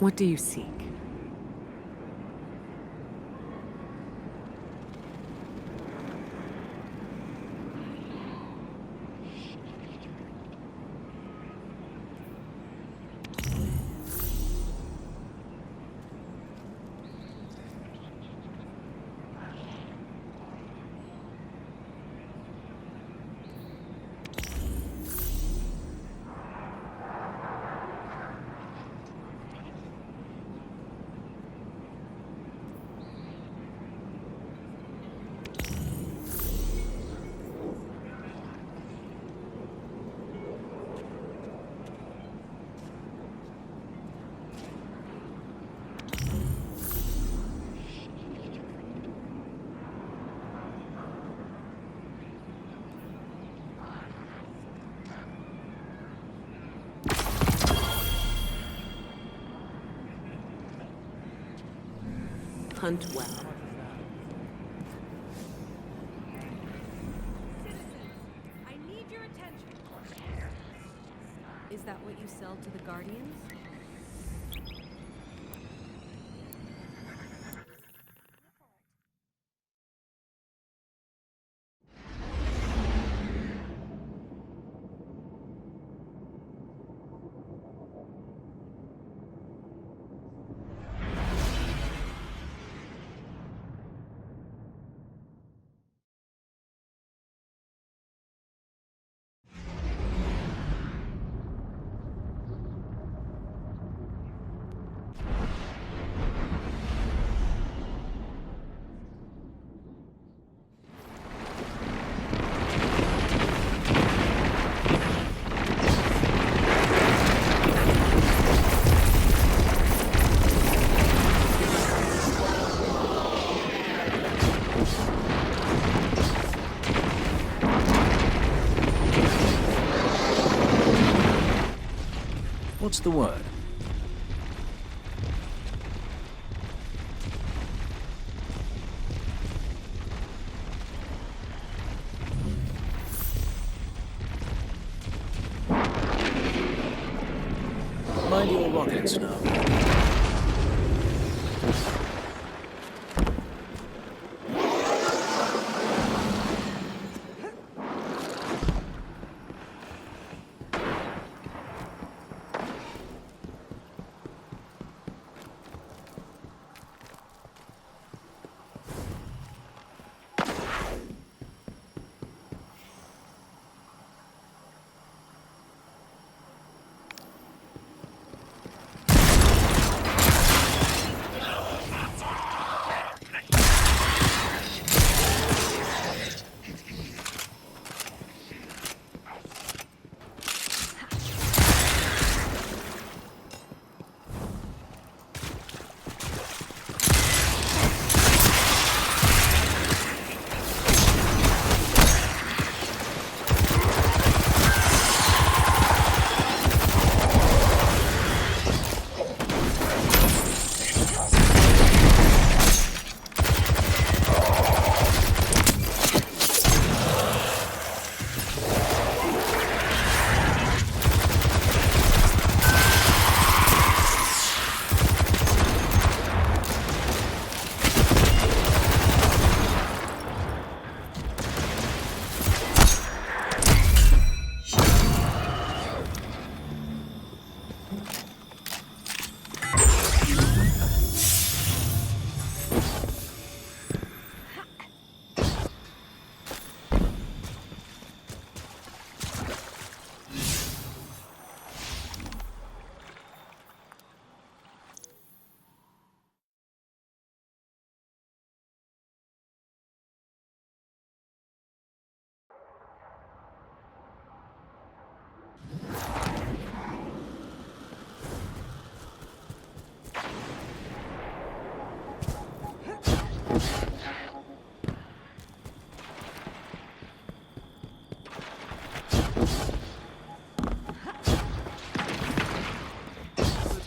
What do you seek? hunt well. I need your attention. Is that what you sell to the Guardians? What's the word? Mind your rockets now.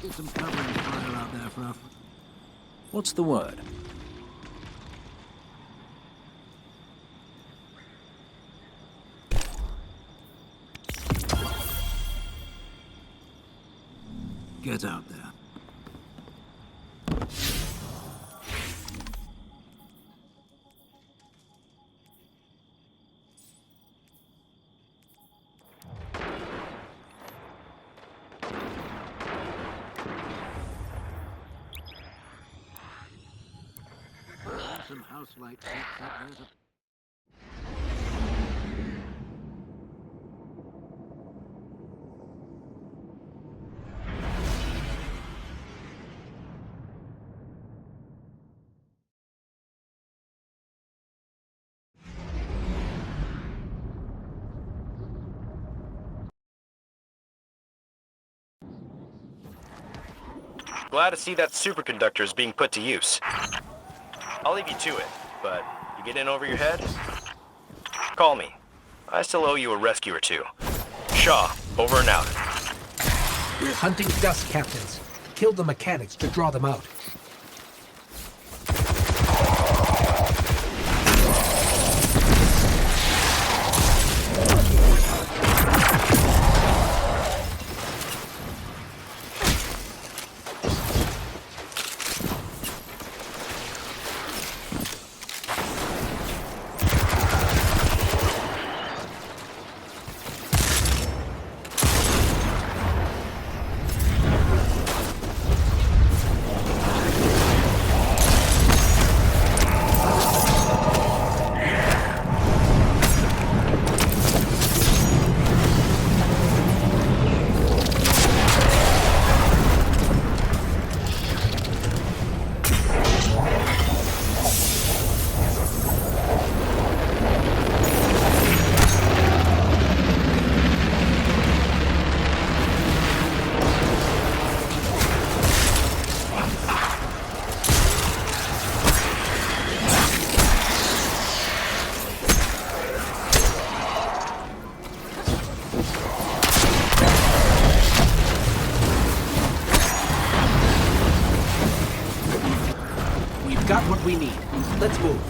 Some covering fire out there for us. What's the word? Get out there. Some house lights up there. Glad to see that superconductor is being put to use. I'll leave you to it, but you get in over your head? Call me. I still owe you a rescue or two. Shaw, over and out. We're hunting dust captains. Killed the mechanics to draw them out. what we need. Let's move.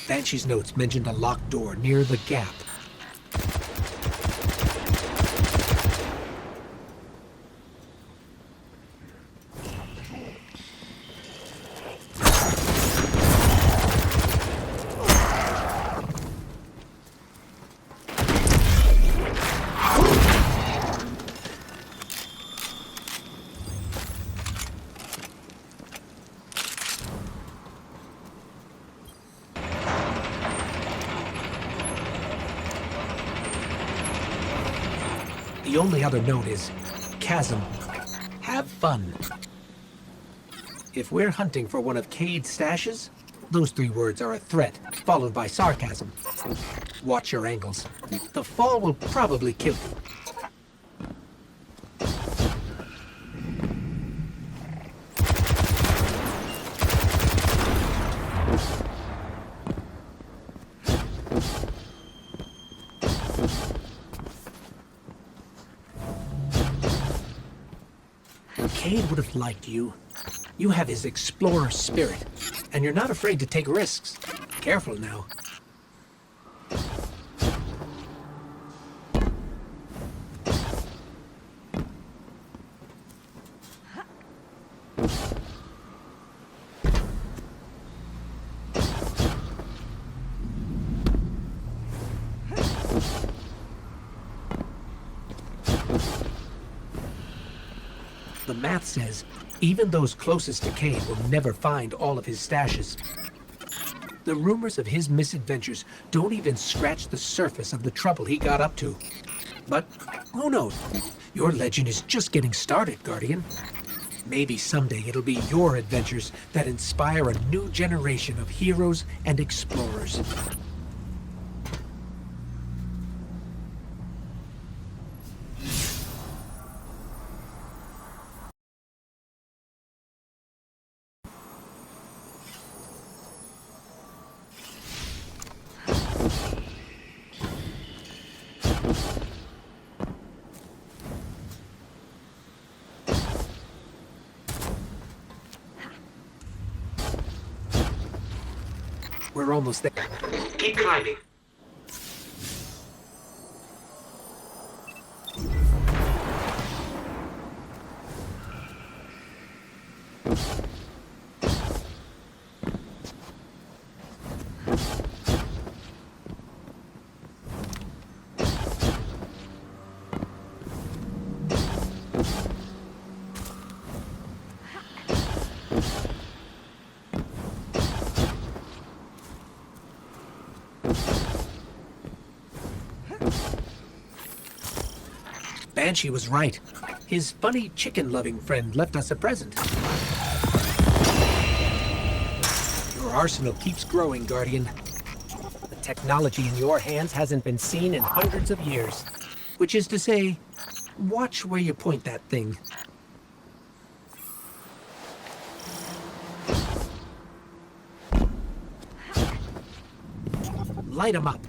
Banshee's notes mentioned a locked door near the gap. The only other note is, Chasm. Have fun. If we're hunting for one of Cade's stashes, those 3 words are a threat, followed by sarcasm. Watch your angles. The fall will probably kill you. Cade would have liked you. You have his explorer spirit, and you're not afraid to take risks. Careful now. The math says even those closest to Cade will never find all of his stashes. The rumors of his misadventures don't even scratch the surface of the trouble he got up to. But who knows? Your legend is just getting started, Guardian. Maybe someday it'll be your adventures that inspire a new generation of heroes and explorers. We're almost there. Keep climbing. Banshee was right. His funny chicken-loving friend left us a present. Your arsenal keeps growing, Guardian. The technology in your hands hasn't been seen in hundreds of years. Which is to say, watch where you point that thing. Light 'em up.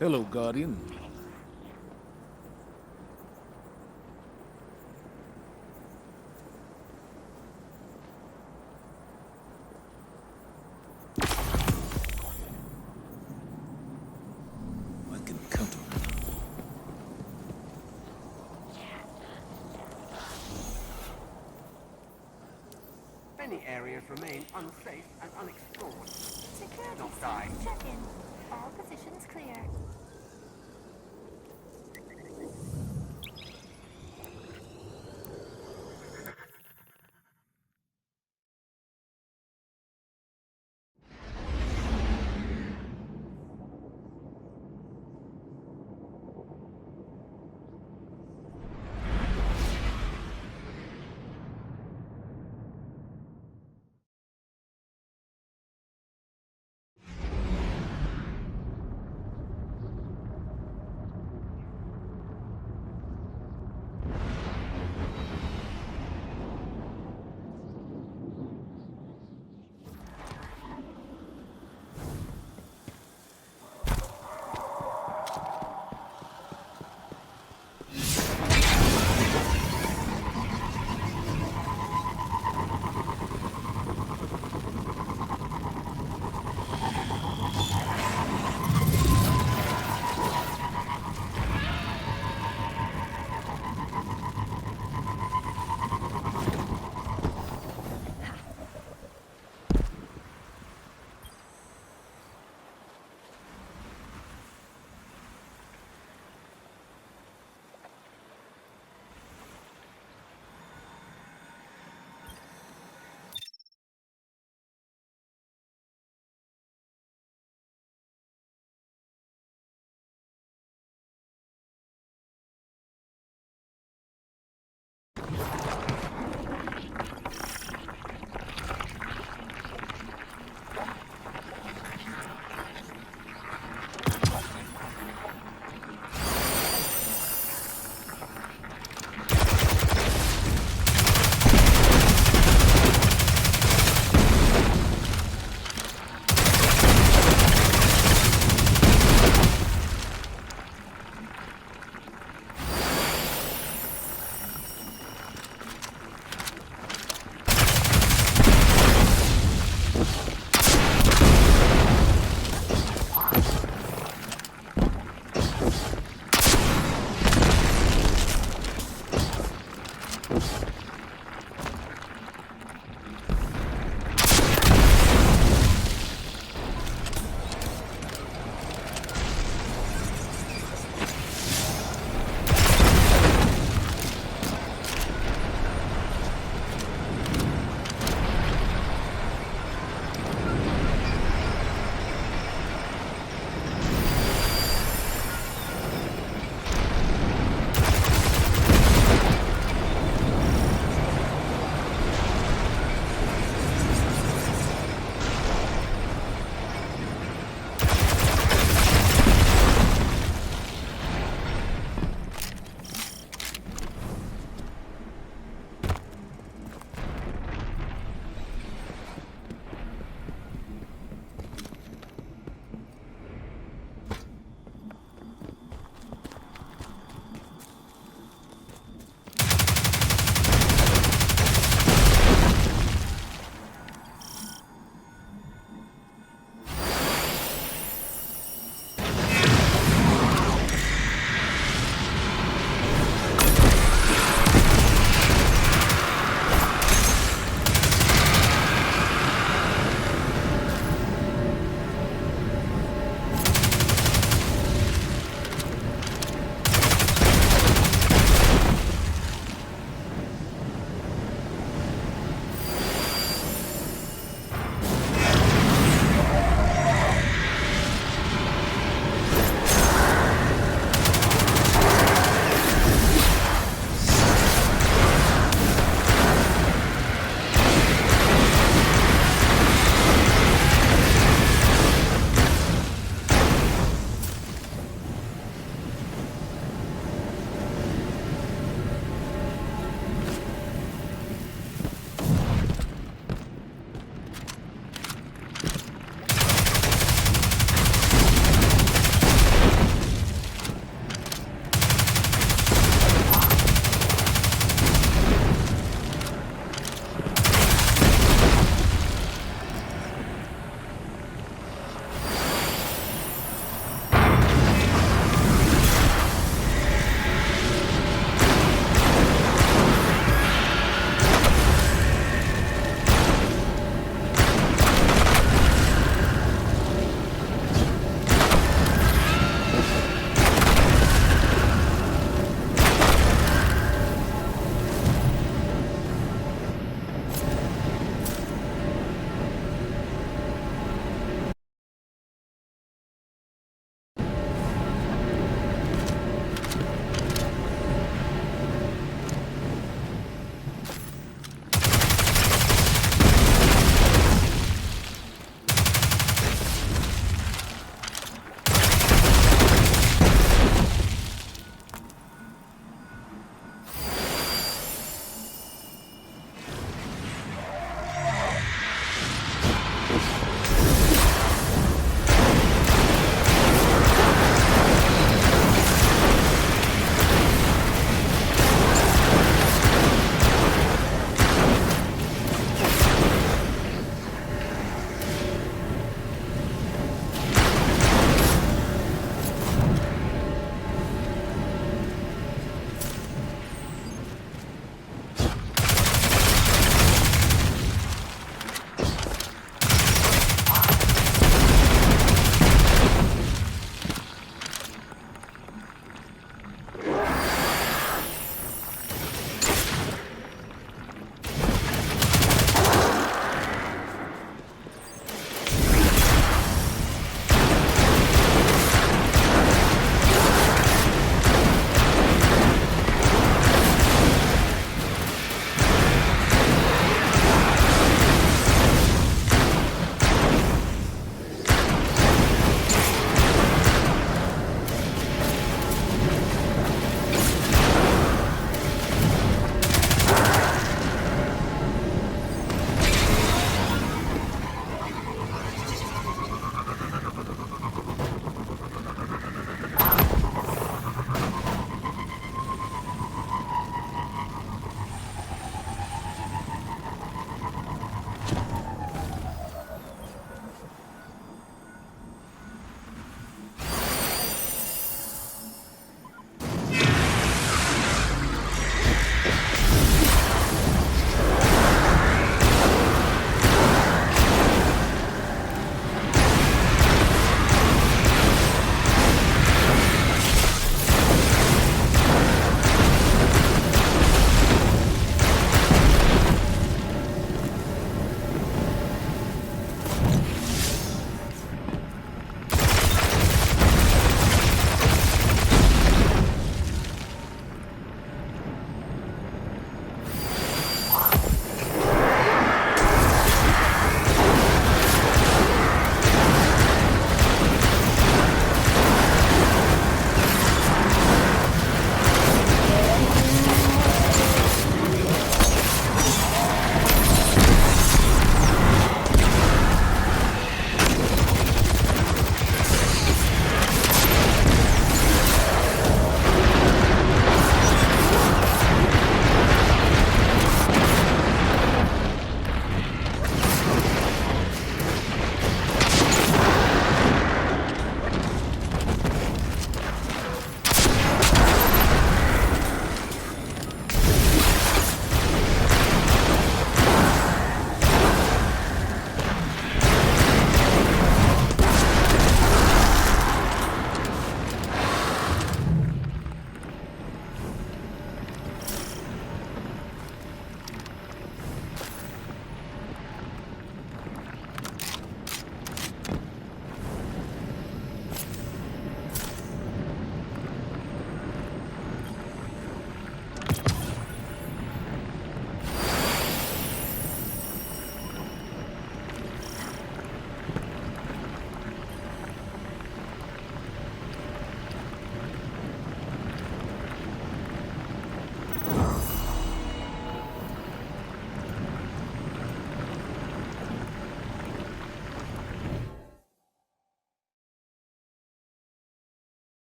Hello, Guardian. I can count on it. Many areas remain unsafe and unexplored. Security Don't die. check-in. All positions clear.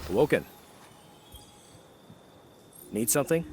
Woken. Need something?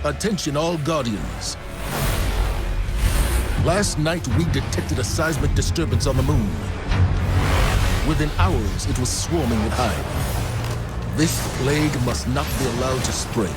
Attention all Guardians. Last night we detected a seismic disturbance on the moon. Within hours it was swarming with Hive. This plague must not be allowed to spread.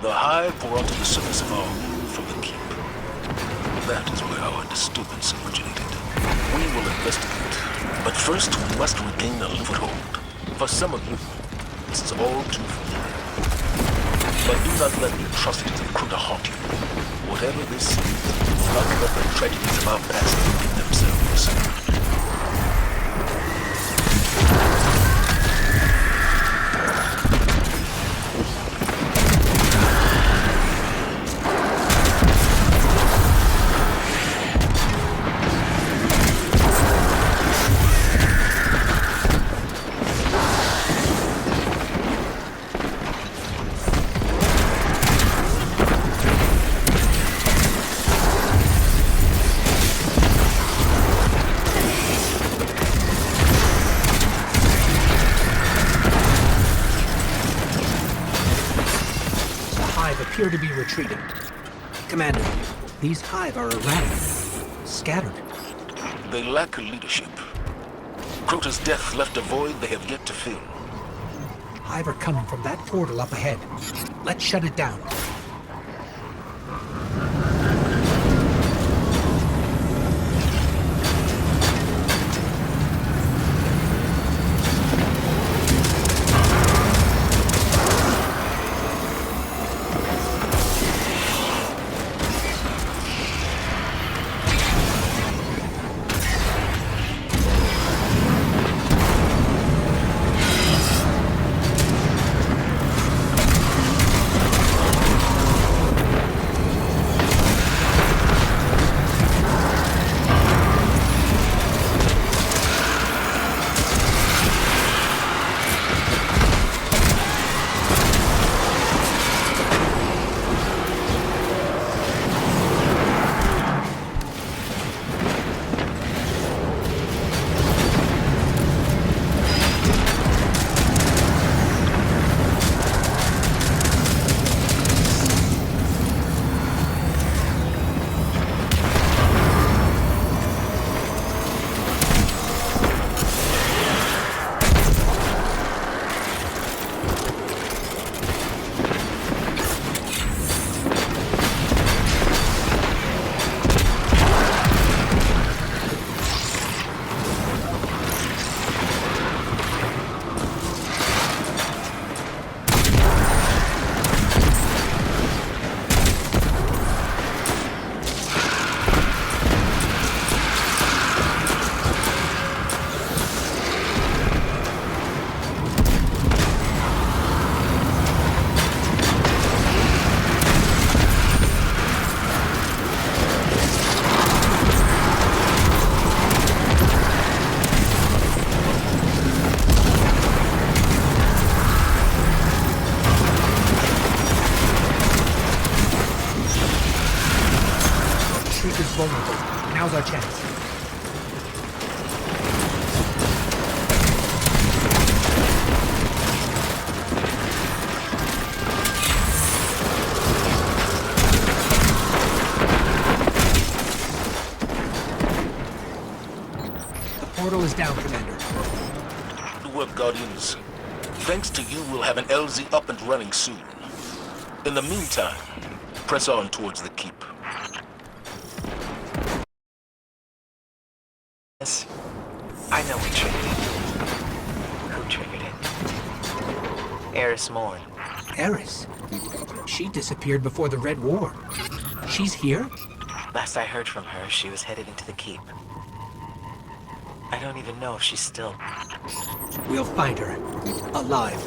The Hive brought to the surface of our moon from the keep. That is where our disturbance originated. We will investigate, but first we must regain a foothold. For some of you, this is all too familiar. But do not let the atrocities of Kruger haunt you. Whatever this is, do not let the tragedies of our past repeat themselves. appear to be retreating. Commander, these hive are erratic, scattered. They lack leadership. Crota's death left a void they have yet to fill. Hive are coming from that portal up ahead. Let's shut it down. Vulnerable. Now's our chance. The portal is down, Commander. Good work, Guardians. Thanks to you, we'll have an LZ up and running soon. In the meantime, press on towards the keep. I know what triggered it. Who triggered it? Eris Morn. Eris? She disappeared before the Red War. She's here? Last I heard from her, she was headed into the keep. I don't even know if she's still... We'll find her. Alive.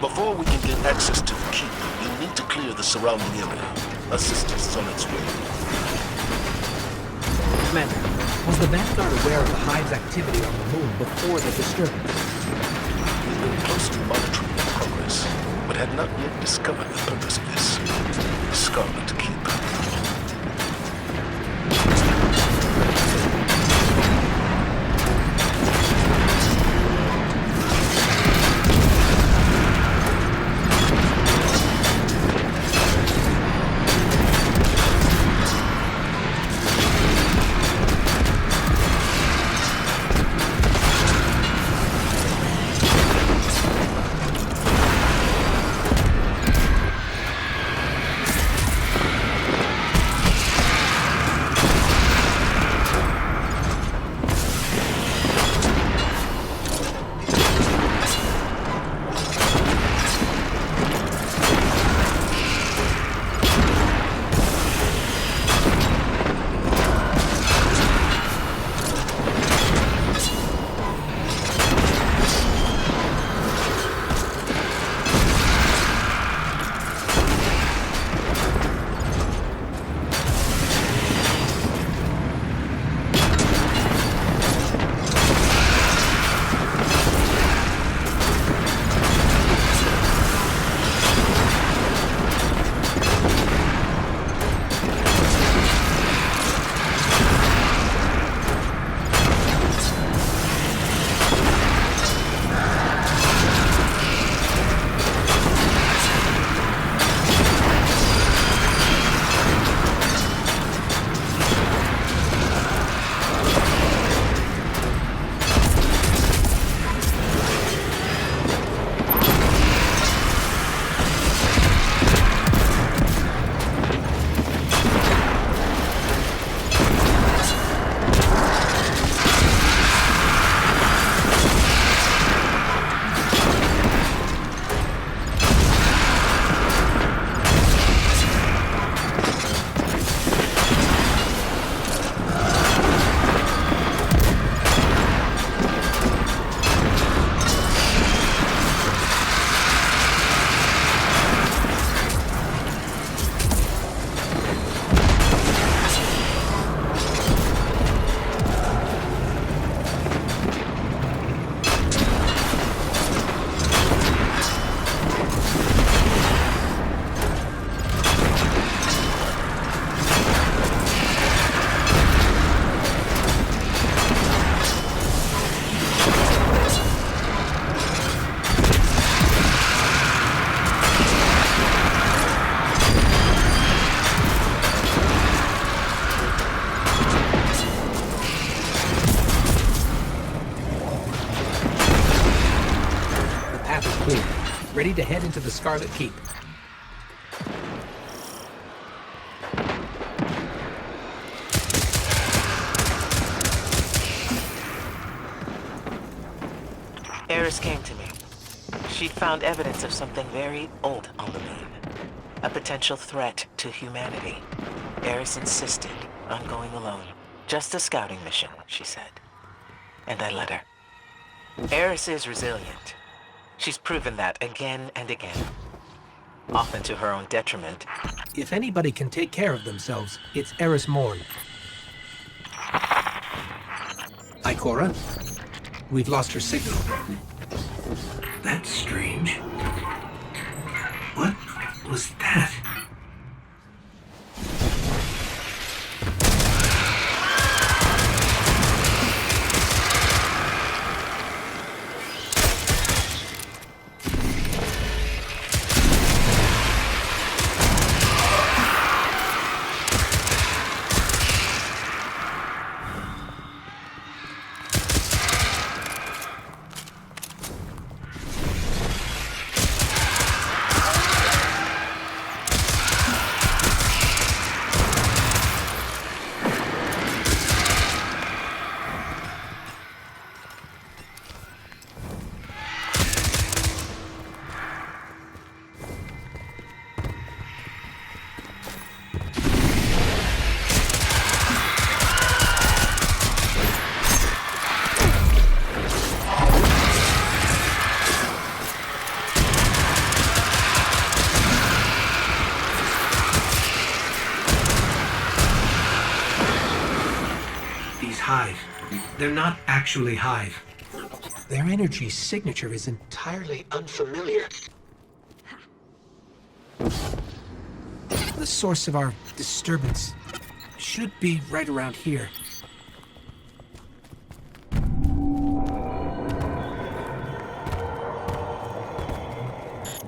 Before we can get access to the keep, you need to clear the surrounding area. Assistance is on its way. Commander, was the Vanguard aware of the Hive's activity on the moon before the disturbance? We've been closely monitoring their progress, but had not yet discovered the purpose of this. The Scarlet Keep. ready to head into the Scarlet Keep. Eris came to me. She'd found evidence of something very old on the moon. A potential threat to humanity. Eris insisted on going alone. Just a scouting mission, she said. And I let her. Eris is resilient. She's proven that again and again. Often to her own detriment. If anybody can take care of themselves, it's Eris Morn. Ikora, we've lost her signal. That's strange. What was that? Hive. They're not actually Hive. Their energy signature is entirely unfamiliar. The source of our disturbance should be right around here.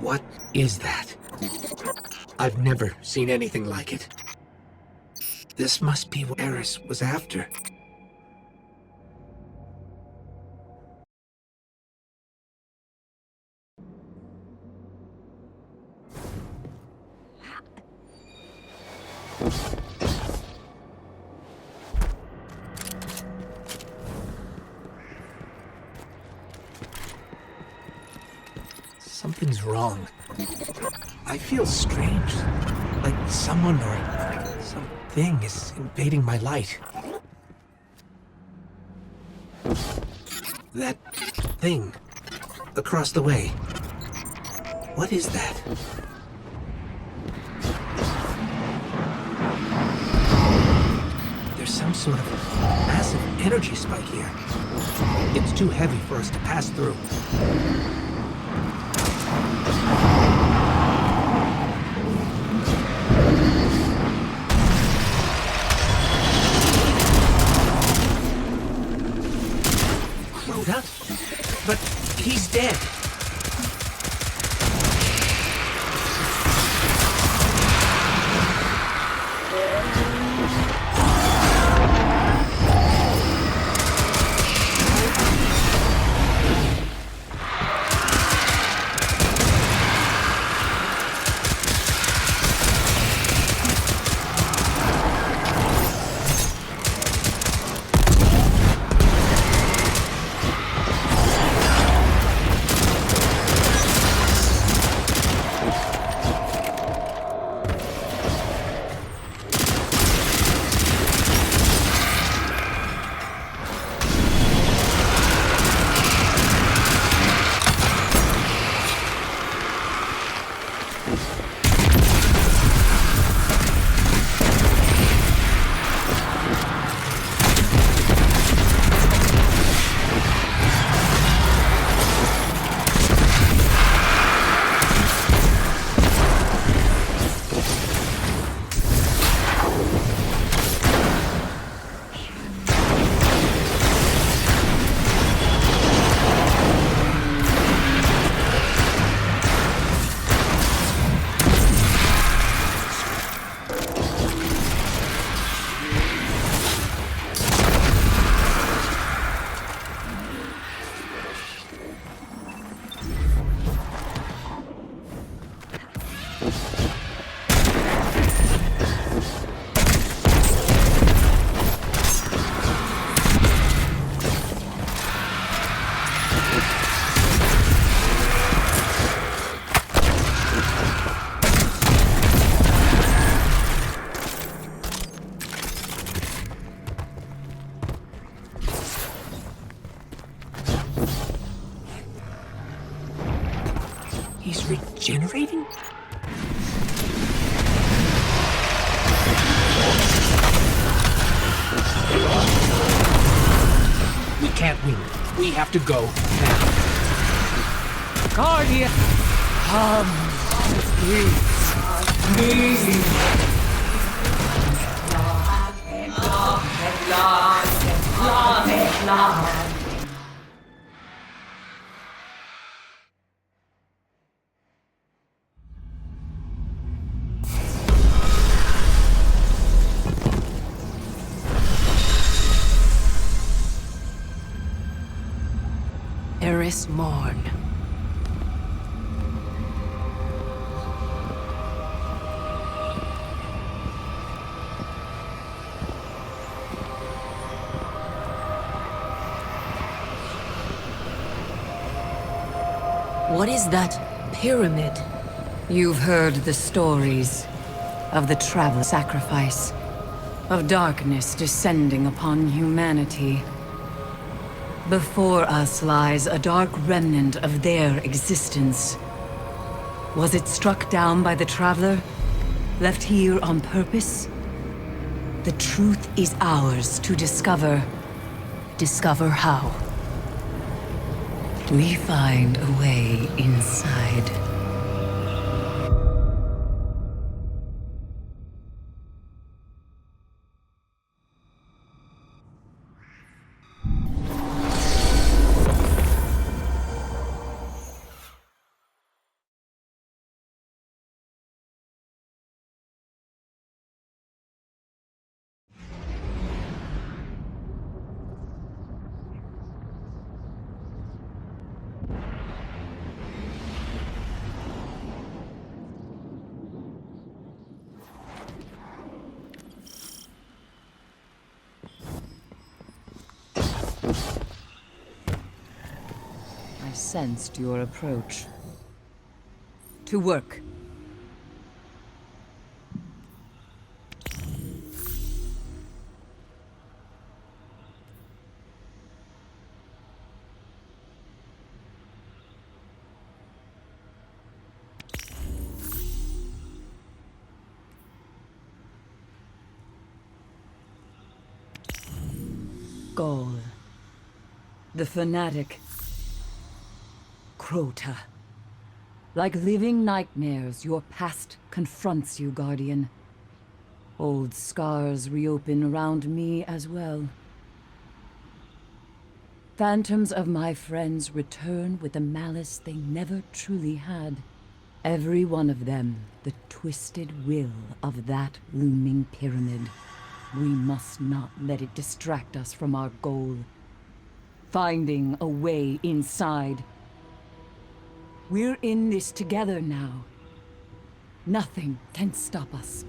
What is that? I've never seen anything like it. This must be what Eris was after. Something's wrong. I feel strange. Like someone or something is invading my light. That thing across the way. What is that? There's some sort of massive energy spike here. It's too heavy for us to pass through. Rhoda? But he's dead. He's regenerating? We can't win. We have to go now. Guardian! Come, please. Eris Morn. What is that pyramid? You've heard the stories of the travel sacrifice, of darkness descending upon humanity. Before us lies a dark remnant of their existence. Was it struck down by the Traveler? Left here on purpose? The truth is ours to discover. Discover how. We find a way inside. I sensed your approach. To work. Gaul. The fanatic. Crota. Like living nightmares, your past confronts you, Guardian. Old scars reopen around me as well. Phantoms of my friends return with a malice they never truly had. Every one of them, the twisted will of that looming pyramid. We must not let it distract us from our goal. Finding a way inside. We're in this together now. Nothing can stop us.